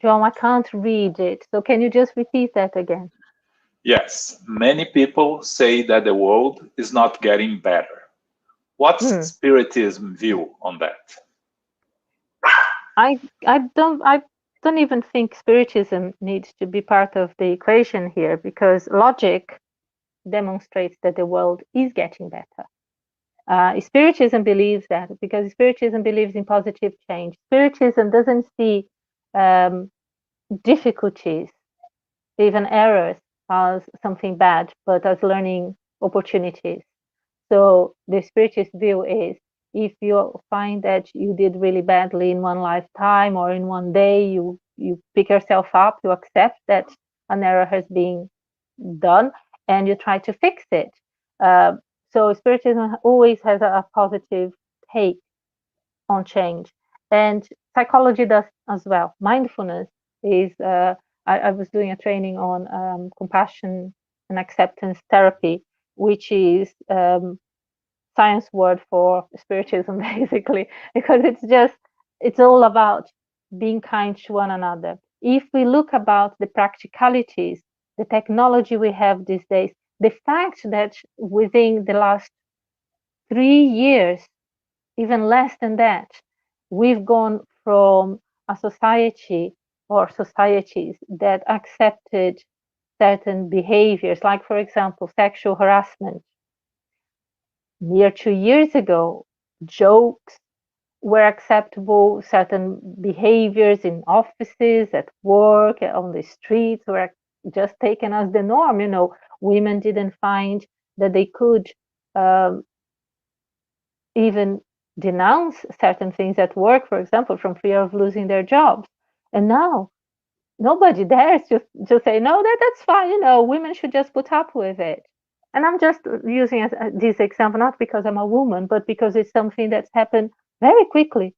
João, I can't read it. So can you just repeat that again? Yes, many people say that the world is not getting better. What's Spiritism view on that? I don't even think Spiritism needs to be part of the equation here, because logic demonstrates that the world is getting better. Spiritism believes that, because Spiritism believes in positive change. Spiritism doesn't see difficulties, even errors, as something bad, but as learning opportunities. So the Spiritist view is, if you find that you did really badly in one lifetime or in one day, you pick yourself up, you accept that an error has been done, and you try to fix it. So Spiritism always has a positive take on change, and psychology does as well. Mindfulness is, I was doing a training on compassion and acceptance therapy, which is science word for Spiritism, basically, because it's all about being kind to one another. If we look about the practicalities, the technology we have these days, the fact that within the last 3 years, even less than that, we've gone from a society or societies that accepted certain behaviors, like, for example, sexual harassment. Near 2 years ago, jokes were acceptable, certain behaviors in offices, at work, on the streets were just taken as the norm. You know, women didn't find that they could even denounce certain things at work, for example, from fear of losing their jobs. And now nobody dares to say, no, that's fine, you know, women should just put up with it. And I'm just using this example, not because I'm a woman, but because it's something that's happened very quickly,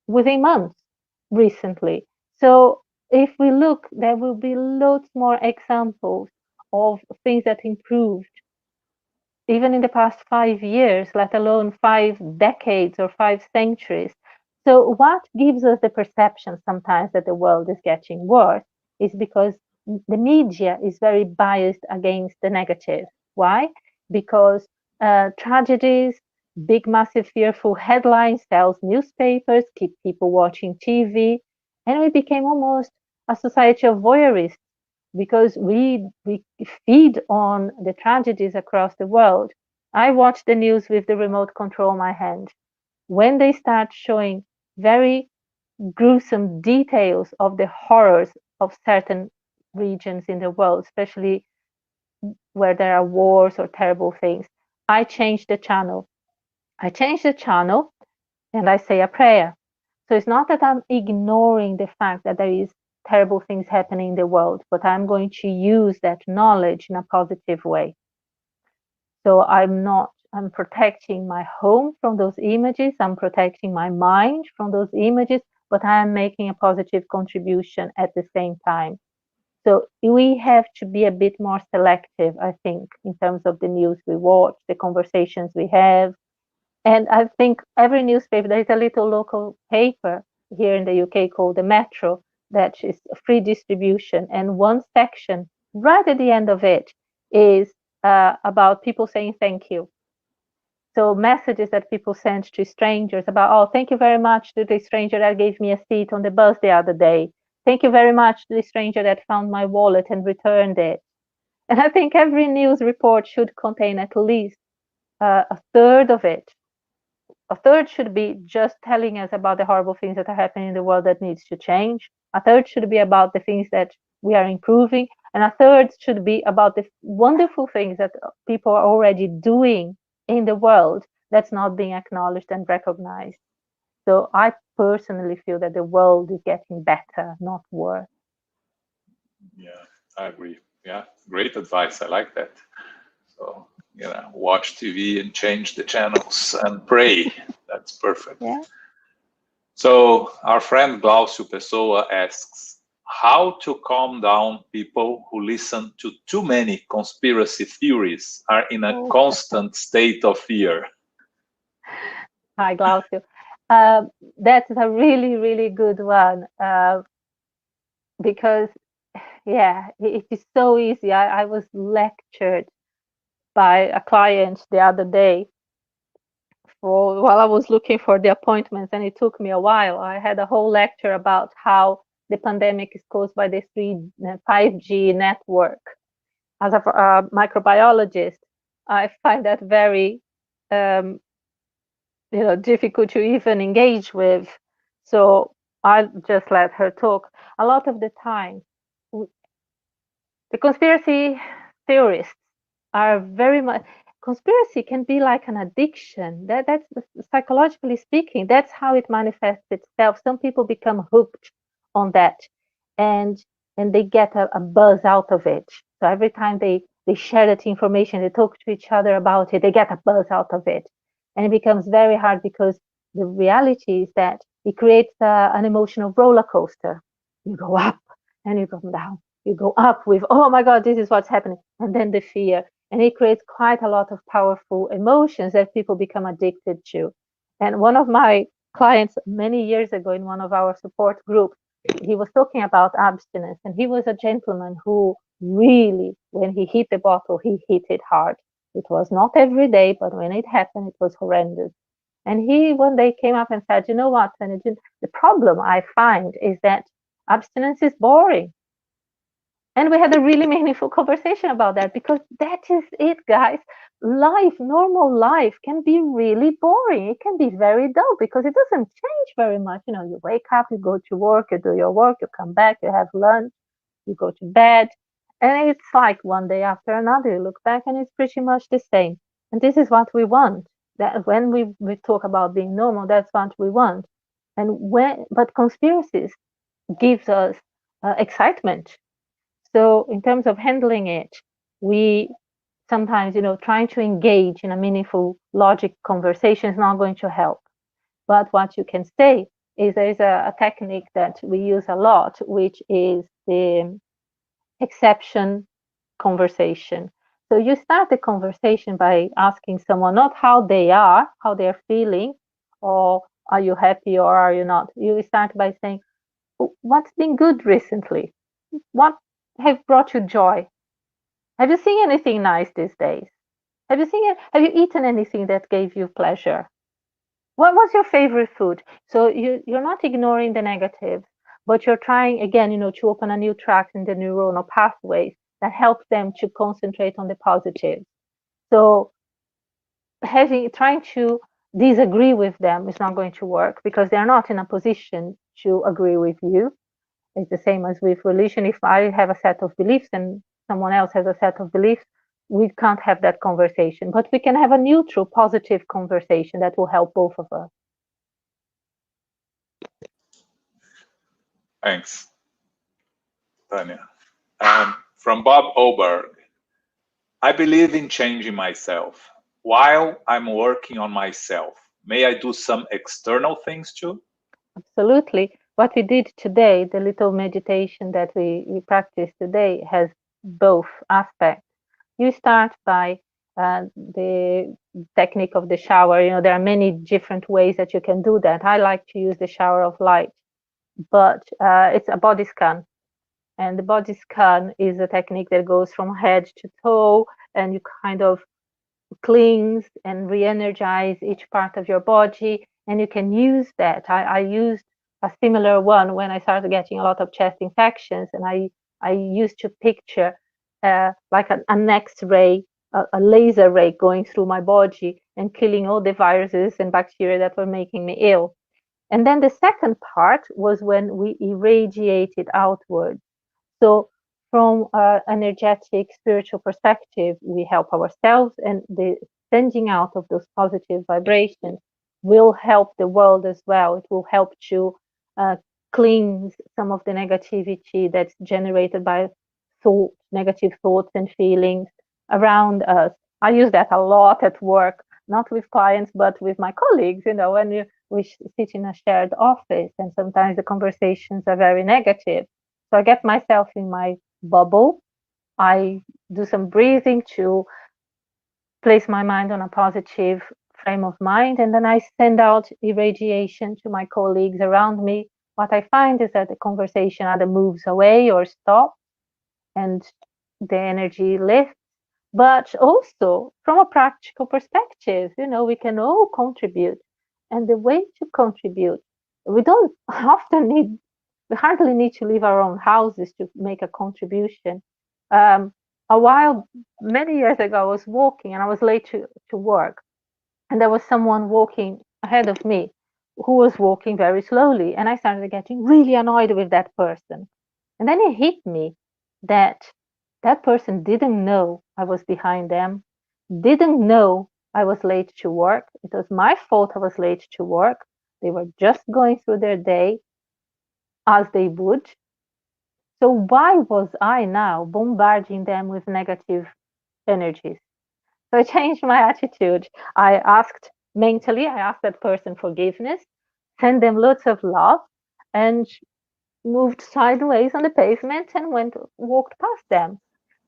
within months, recently. So if we look, there will be lots more examples of things that improved, even in the past 5 years, let alone 5 decades or 5 centuries. So what gives us the perception sometimes that the world is getting worse is because the media is very biased against the negative. Why? Because tragedies, big, massive, fearful headlines sells newspapers, keep people watching TV, and we became almost a society of voyeurists, because we feed on the tragedies across the world. I watch the news with the remote control in my hand. When they start showing very gruesome details of the horrors of certain regions in the world, especially where there are wars or terrible things, I change the channel. I change the channel and I say a prayer. So it's not that I'm ignoring the fact that there is terrible things happening in the world, but I'm going to use that knowledge in a positive way. So I'm protecting my home from those images, I'm protecting my mind from those images, but I'm making a positive contribution at the same time. So we have to be a bit more selective, I think, in terms of the news we watch, the conversations we have. And I think every newspaper, there is a little local paper here in the UK called the Metro, that is free distribution, and one section right at the end of it is about people saying thank you. So messages that people send to strangers about, oh, thank you very much to the stranger that gave me a seat on the bus the other day. Thank you very much to the stranger that found my wallet and returned it. And I think every news report should contain at least a third of it. A third should be just telling us about the horrible things that are happening in the world that needs to change. A third should be about the things that we are improving. And a third should be about the wonderful things that people are already doing in the world that's not being acknowledged and recognized. So I personally feel that the world is getting better, not worse. Yeah, I agree. Yeah, great advice. I like that. So, watch TV and change the channels and pray. That's perfect. Yeah. So our friend Glaucio Pessoa asks, how to calm down people who listen to too many conspiracy theories, are in a constant state of fear? Hi, Glaucio. That's a really, really good one, because, yeah, it is so easy. I was lectured by a client the other day while I was looking for the appointments, and it took me a while. I had a whole lecture about how the pandemic is caused by the 5G network. As a microbiologist, I find that very difficult to even engage with. So I just let her talk. A lot of the time, the conspiracy theorists are very much. Conspiracy can be like an addiction. That's psychologically speaking. That's how it manifests itself. Some people become hooked on that, and they get a buzz out of it. So every time they share that information, they talk to each other about it, they get a buzz out of it, and it becomes very hard because the reality is that it creates an emotional roller coaster. You go up and you come down. You go up with, oh my God, this is what's happening, and then the fear. And it creates quite a lot of powerful emotions that people become addicted to. And one of my clients many years ago in one of our support groups, he was talking about abstinence. And he was a gentleman who really, when he hit the bottle, he hit it hard. It was not every day, but when it happened, it was horrendous. And he one day came up and said, you know what, Tanija, the problem I find is that abstinence is boring. And we had a really meaningful conversation about that, because that is it, guys. Life, normal life, can be really boring. It can be very dull because it doesn't change very much. You wake up, you go to work, you do your work, you come back, you have lunch, you go to bed. And it's like one day after another, you look back and it's pretty much the same. And this is what we want. That when we talk about being normal, that's what we want. But conspiracies gives us excitement. So in terms of handling it, we sometimes, trying to engage in a meaningful logic conversation is not going to help. But what you can say is there is a technique that we use a lot, which is the exception conversation. So you start the conversation by asking someone not how they're feeling, or are you happy or are you not. You start by saying, what's been good recently? What have brought you joy? Have you seen anything nice these days? Have you eaten anything that gave you pleasure? What was your favorite food? So you're not ignoring the negative, but you're trying again, to open a new track in the neuronal pathways that helps them to concentrate on the positive. So trying to disagree with them is not going to work, because they're not in a position to agree with you. It's the same as with religion. If I have a set of beliefs and someone else has a set of beliefs, we can't have that conversation. But we can have a neutral, positive conversation that will help both of us. Thanks, Tania. From Bob Oberg, I believe in changing myself. While I'm working on myself, may I do some external things too? Absolutely. What we did today, the little meditation that we practiced today, has both aspects. You start by the technique of the shower. There are many different ways that you can do that. I like to use the shower of light, but it's a body scan. And the body scan is a technique that goes from head to toe, and you kind of cleanse and re-energize each part of your body, and you can use that. I used a similar one when I started getting a lot of chest infections, and I used to picture like an X-ray, a laser ray going through my body and killing all the viruses and bacteria that were making me ill. And then the second part was when we irradiated outward. So from an energetic, spiritual perspective, we help ourselves, and the sending out of those positive vibrations will help the world as well. It will help to cleanse some of the negativity that's generated by negative thoughts and feelings around us. I use that a lot at work, not with clients, but with my colleagues. When we sit in a shared office, and sometimes the conversations are very negative. So I get myself in my bubble. I do some breathing to place my mind on a positive frame of mind, and then I send out irradiation to my colleagues around me. What I find is that the conversation either moves away or stops, and the energy lifts. But also from a practical perspective, we can all contribute. And the way to contribute, we don't often need, we hardly need to leave our own houses to make a contribution. Many years ago, I was walking and I was late to work. And there was someone walking ahead of me who was walking very slowly. And I started getting really annoyed with that person. And then it hit me that that person didn't know I was behind them, didn't know I was late to work. It was my fault I was late to work. They were just going through their day as they would. So why was I now bombarding them with negative energies? So I changed my attitude. I asked that person forgiveness, sent them lots of love, and moved sideways on the pavement and walked past them.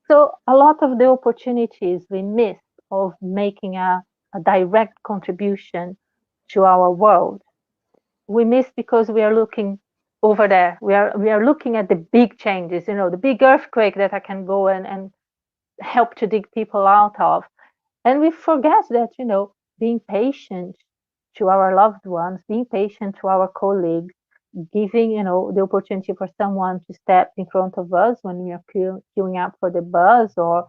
So a lot of the opportunities we miss of making a direct contribution to our world, we miss because we are looking over there. We are looking at the big changes, the big earthquake that I can go and help to dig people out of. And we forget that, being patient to our loved ones, being patient to our colleagues, giving, the opportunity for someone to step in front of us when we are queuing up for the bus or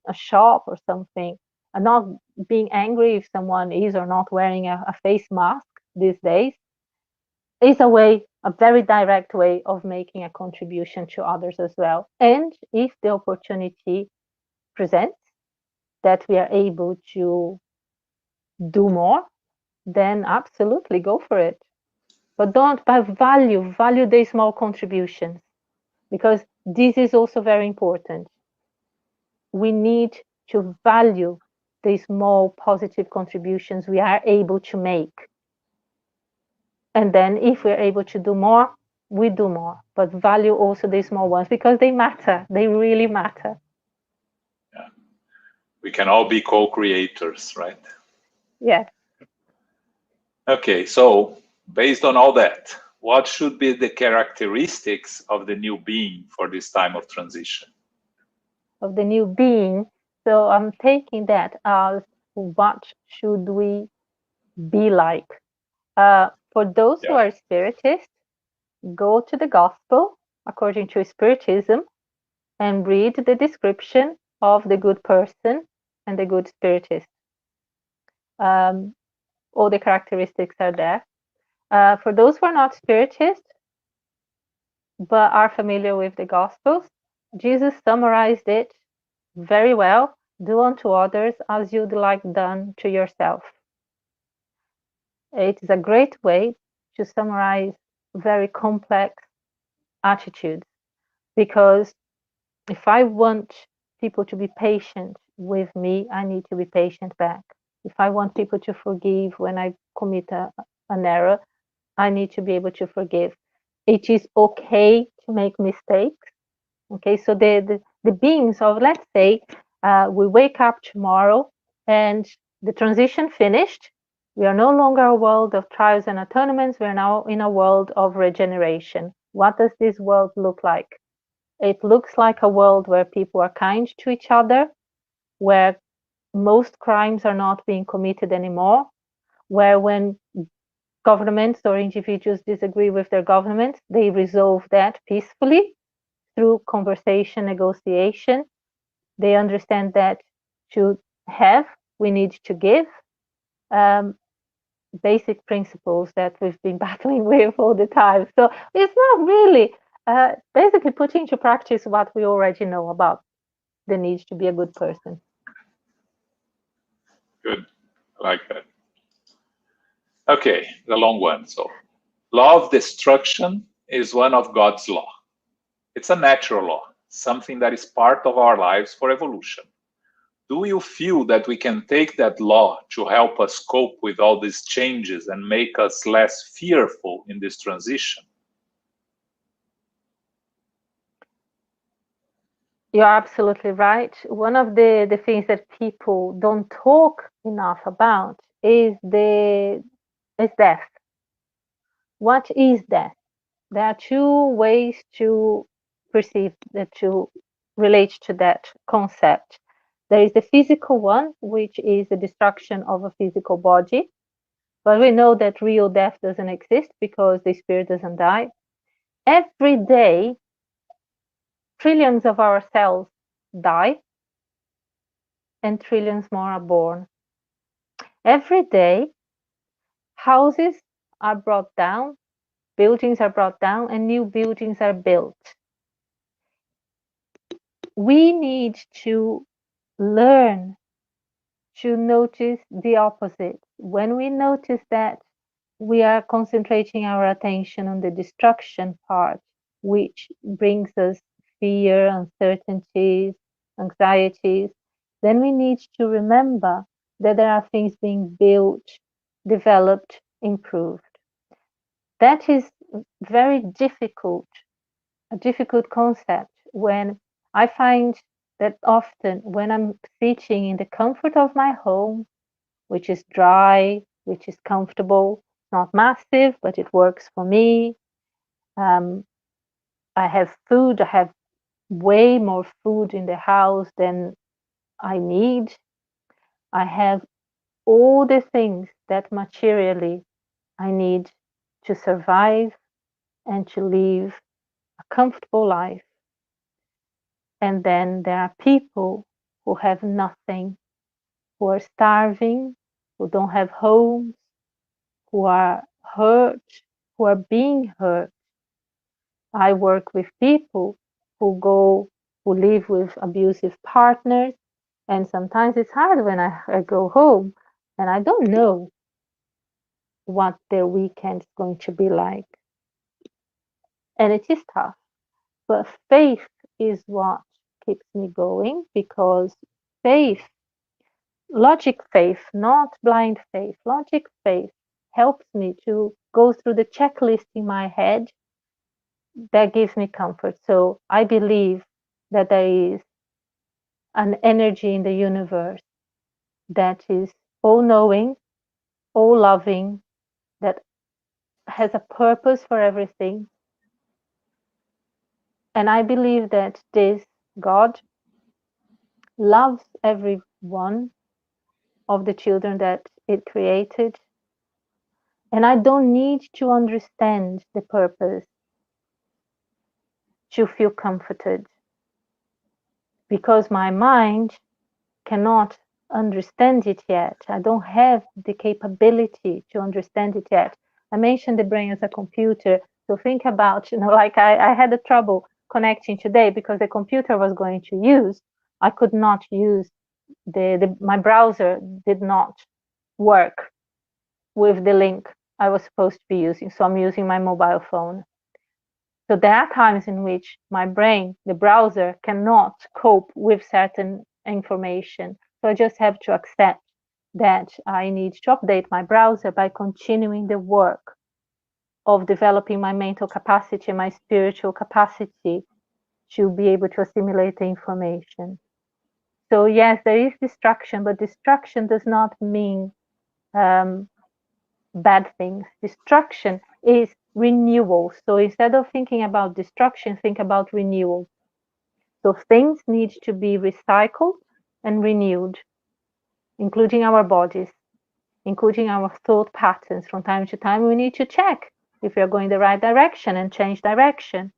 a shop or something, and not being angry if someone is or not wearing a face mask these days, is a very direct way of making a contribution to others as well. And if the opportunity presents that we are able to do more, then absolutely go for it. But value the small contributions, because this is also very important. We need to value the small positive contributions we are able to make. And then if we're able to do more, we do more. But value also the small ones, because they matter. They really matter. Yeah. We can all be co-creators, right? Yes. Okay, so based on all that, what should be the characteristics of the new being for this time of transition? Of the new being. So I'm taking that as, what should we be like? For those who are spiritists, go to the gospel according to Spiritism and read the description of the good person and the good spiritist. All the characteristics are there. For those who are not spiritists but are familiar with the Gospels, Jesus summarized it very well. Do unto others as you'd like done to yourself. It is a great way to summarize very complex attitudes, because if I want people to be patient with me, I need to be patient back. If I want people to forgive when I commit an error, I need to be able to forgive. It is okay to make mistakes. Okay, so the beings of, let's say, we wake up tomorrow and the transition finished, We are no longer a world of trials and atonements. We're now in a world of regeneration. What does this world look like? It looks like a world where people are kind to each other, where most crimes are not being committed anymore, where when governments or individuals disagree with their governments, they resolve that peacefully through conversation, negotiation. They understand that to have, we need to give. Basic principles that we've been battling with all the time. So it's not really basically putting into practice what we already know about the need to be a good person. Good. I like that. Okay, the long one. So, law of destruction is one of God's law. It's a natural law, something that is part of our lives for evolution. Do you feel that we can take that law to help us cope with all these changes and make us less fearful in this transition? You're absolutely right. One of the things that people don't talk enough about is death. What is death? There are two ways to perceive to relate to that concept. There is the physical one, which is the destruction of a physical body. But we know that real death doesn't exist because the spirit doesn't die. Every day, trillions of our cells die and trillions more are born. Every day, houses are brought down, buildings are brought down, and new buildings are built. We need to learn to notice the opposite. When we notice that we are concentrating our attention on the destruction part, which brings us fear, uncertainties, anxieties, then we need to remember that there are things being built, developed, improved. That is very difficult, a difficult concept when I find that often when I'm sitting in the comfort of my home, which is dry, which is comfortable, not massive, but it works for me. I have food, I have way more food in the house than I need. I have all the things that materially I need to survive and to live a comfortable life. And then there are people who have nothing, who are starving, who don't have homes, who are hurt, who are being hurt. I work with people who live with abusive partners, and sometimes it's hard when I go home and I don't know what their weekend is going to be like. And it is tough, but faith is what keeps me going, because faith, logic faith, not blind faith, logic faith helps me to go through the checklist in my head that gives me comfort. So I believe that there is an energy in the universe that is all knowing, all loving, that has a purpose for everything. And I believe that this God loves every one of the children that it created. And I don't need to understand the purpose to feel comforted, because my mind cannot understand it yet. I don't have the capability to understand it yet. I mentioned the brain as a computer. So think about, like I had a trouble connecting today because the computer I was going to use, I could not use my browser did not work with the link I was supposed to be using. So I'm using my mobile phone. So there are times in which my brain, the browser, cannot cope with certain information. So I just have to accept that I need to update my browser by continuing the work of developing my mental capacity, my spiritual capacity to be able to assimilate the information. So yes, there is distraction, but distraction does not mean bad things. Destruction is renewal. So instead of thinking about destruction, think about renewal. So things need to be recycled and renewed, including our bodies, including our thought patterns. From time to time, we need to check if we are going the right direction and change direction.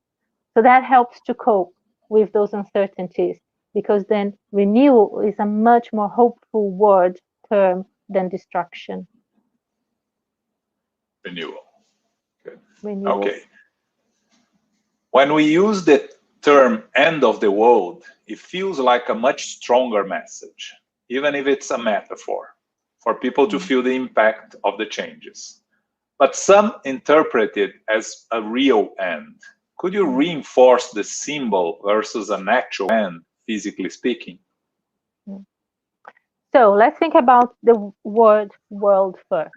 So that helps to cope with those uncertainties, because then renewal is a much more hopeful word term than destruction. Renewal. Good. Renewal. Okay. When we use the term end of the world, it feels like a much stronger message, even if it's a metaphor, for people to feel the impact of the changes. But some interpret it as a real end. Could you reinforce the symbol versus an actual end, physically speaking? So let's think about the word world first.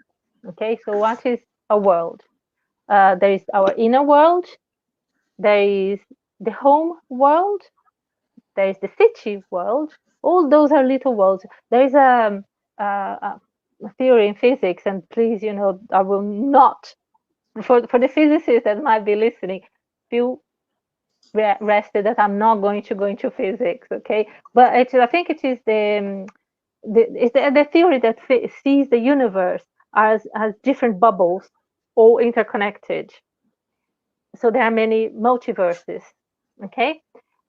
Okay, so what is a world? There is our inner world, there is the home world, there is the city world. All those are little worlds. There is a theory in physics, and please, I will not, for the physicists that might be listening, feel rested that I'm not going to go into physics, okay? But I think it is the theory that sees the universe as different bubbles, all interconnected. So there are many multiverses, okay?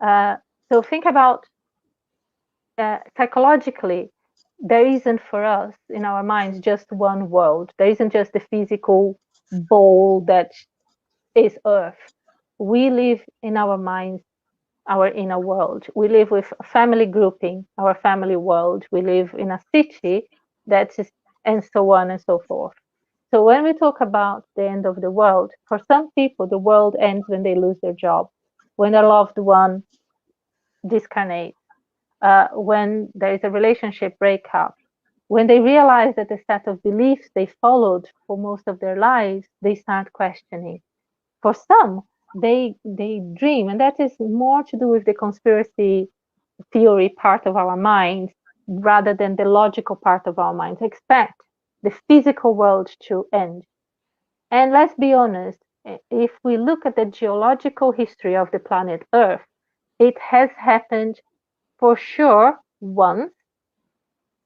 So think about psychologically, there isn't for us in our minds just one world. There isn't just the physical ball that is Earth. We live in our minds, our inner world. We live with a family grouping, our family world. We live in a city that is, and so on and so forth. So when we talk about the end of the world, for some people, the world ends when they lose their job, when their loved one discarnates, when there is a relationship breakup, when they realize that the set of beliefs they followed for most of their lives, they start questioning. For some, they dream, and that is more to do with the conspiracy theory part of our minds rather than the logical part of our minds. Expect the physical world to end. And let's be honest, if we look at the geological history of the planet Earth, it has happened for sure once,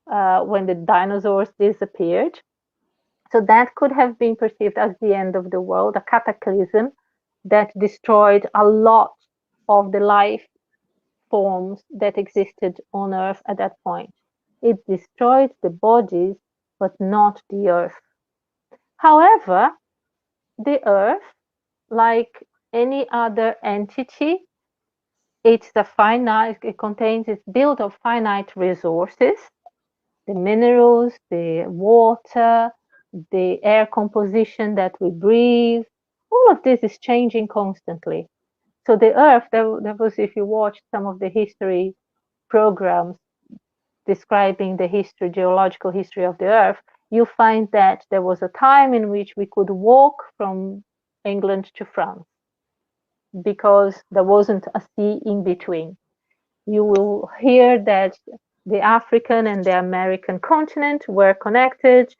when the dinosaurs disappeared. So that could have been perceived as the end of the world, a cataclysm that destroyed a lot of the life forms that existed on Earth at that point. It destroyed the bodies, but not the Earth. However, the Earth, like any other entity, it's built of finite resources, the minerals, the water, the air composition that we breathe. All of this is changing constantly. So the Earth, there was, if you watch some of the history programs describing the geological history of the Earth, you find that there was a time in which we could walk from England to France because there wasn't a sea in between. You will hear that the African and the American continent were connected,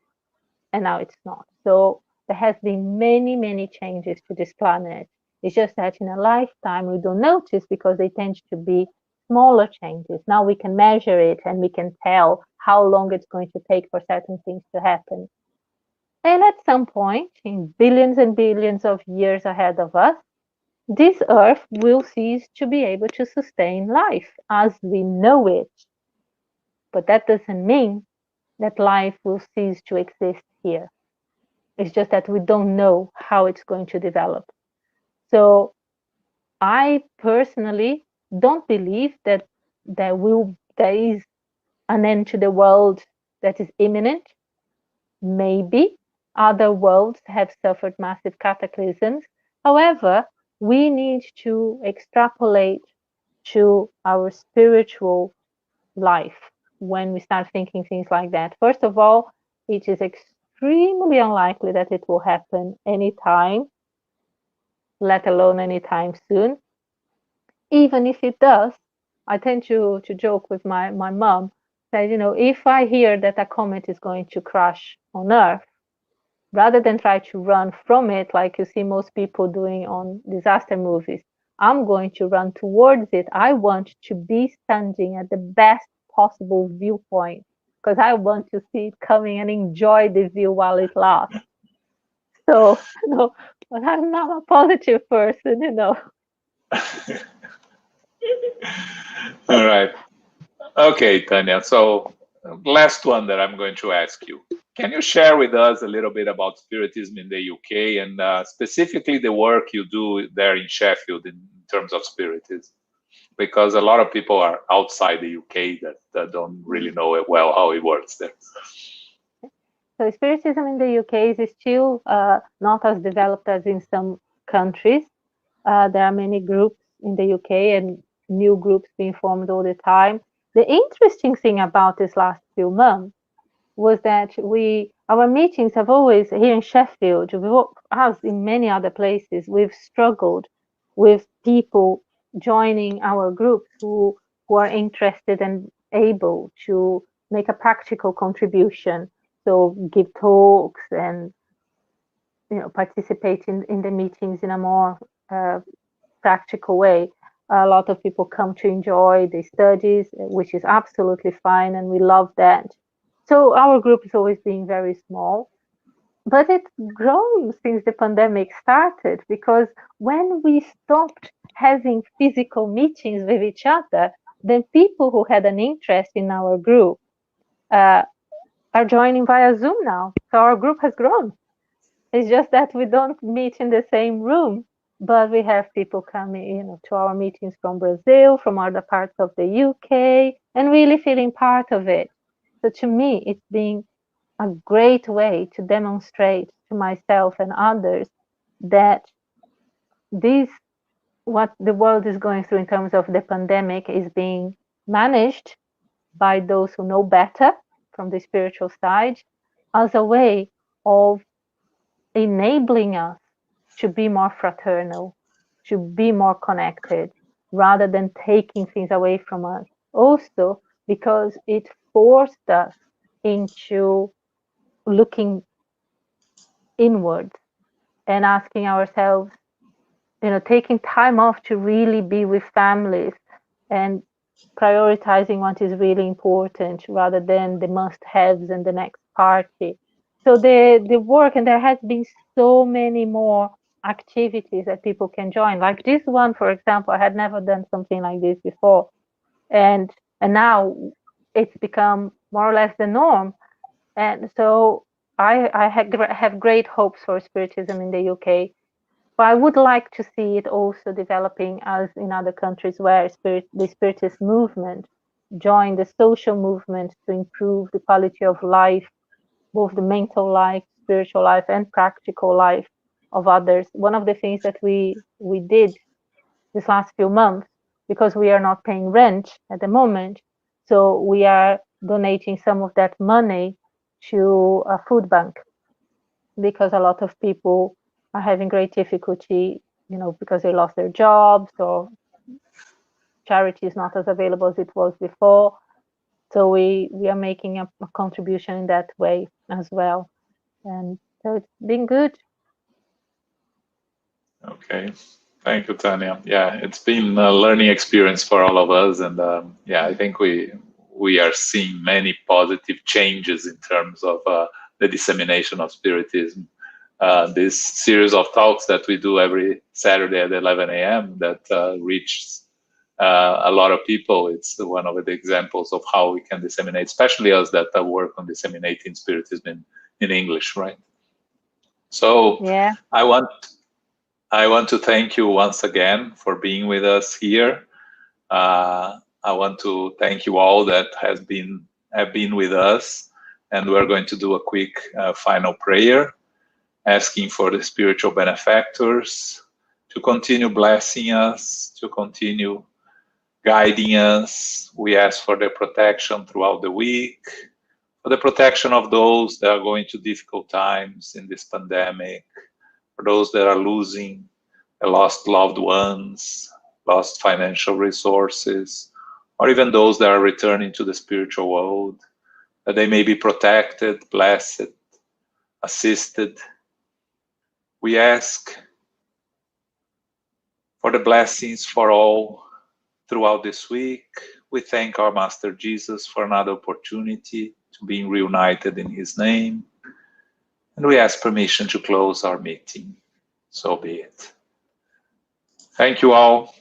and now it's not. So there has been many, many changes to this planet. It's just that in a lifetime we don't notice because they tend to be smaller changes. Now we can measure it and we can tell how long it's going to take for certain things to happen. And at some point, in billions and billions of years ahead of us, this Earth will cease to be able to sustain life as we know it. But that doesn't mean that life will cease to exist here. It's just that we don't know how it's going to develop. So I personally don't believe that there is an end to the world that is imminent. Maybe other worlds have suffered massive cataclysms. However, we need to extrapolate to our spiritual life when we start thinking things like that. First of all, it is extremely unlikely that it will happen anytime, let alone anytime soon. Even if it does, I tend to joke with my mom that, if I hear that a comet is going to crash on Earth, rather than try to run from it like you see most people doing on disaster movies. I'm going to run towards it. I want to be standing at the best possible viewpoint because I want to see it coming and enjoy the view while it lasts. So, but I'm not a positive person, All right. Okay, Tanya. So, last one that I'm going to ask you. Can you share with us a little bit about Spiritism in the UK and specifically the work you do there in Sheffield in terms of Spiritism? Because a lot of people are outside the UK that don't really know it well how it works there. So Spiritism in the UK is still not as developed as in some countries. There are many groups in the UK and new groups being formed all the time. The interesting thing about this last few months was that our meetings have always, here in Sheffield, as in many other places, we've struggled with people joining our groups who are interested and able to make a practical contribution. So give talks and participate in the meetings in a more practical way. A lot of people come to enjoy the studies, which is absolutely fine, and we love that. So our group is always being very small, but it's grown since the pandemic started, because when we stopped having physical meetings with each other, then people who had an interest in our group are joining via Zoom now. So our group has grown. It's just that we don't meet in the same room, but we have people coming, to our meetings from Brazil, from other parts of the UK, and really feeling part of it. So to me, it's been a great way to demonstrate to myself and others that what the world is going through in terms of the pandemic is being managed by those who know better from the spiritual side as a way of enabling us to be more fraternal, to be more connected, rather than taking things away from us. Also, because it forced us into looking inward and asking ourselves, taking time off to really be with families and prioritizing what is really important rather than the must-haves and the next party. So the work, and there has been so many more activities that people can join. Like this one, for example, I had never done something like this before, and now it's become more or less the norm. And so I have great hopes for Spiritism in the UK. But I would like to see it also developing as in other countries where the Spiritist movement joined the social movement to improve the quality of life, both the mental life, spiritual life, and practical life of others. One of the things that we did this last few months, because we are not paying rent at the moment, so we are donating some of that money to a food bank, because a lot of people are having great difficulty, because they lost their jobs or charity is not as available as it was before. So we are making a contribution in that way as well. And so it's been good. Okay. Thank you, Tanya. Yeah, it's been a learning experience for all of us. And yeah, I think we are seeing many positive changes in terms of the dissemination of Spiritism. This series of talks that we do every Saturday at 11 a.m. that reaches a lot of people. It's one of the examples of how we can disseminate, especially us that work on disseminating Spiritism in English, right? So yeah. I want to thank you once again for being with us here. I want to thank you all that have been with us, and we're going to do a quick final prayer, asking for the spiritual benefactors to continue blessing us, to continue guiding us. We ask for their protection throughout the week, for the protection of those that are going through difficult times in this pandemic, for those that are losing lost loved ones, lost financial resources, or even those that are returning to the spiritual world, that they may be protected, blessed, assisted. We ask for the blessings for all throughout this week. We thank our Master Jesus for another opportunity to be reunited in his name. And we ask permission to close our meeting. So be it. Thank you all.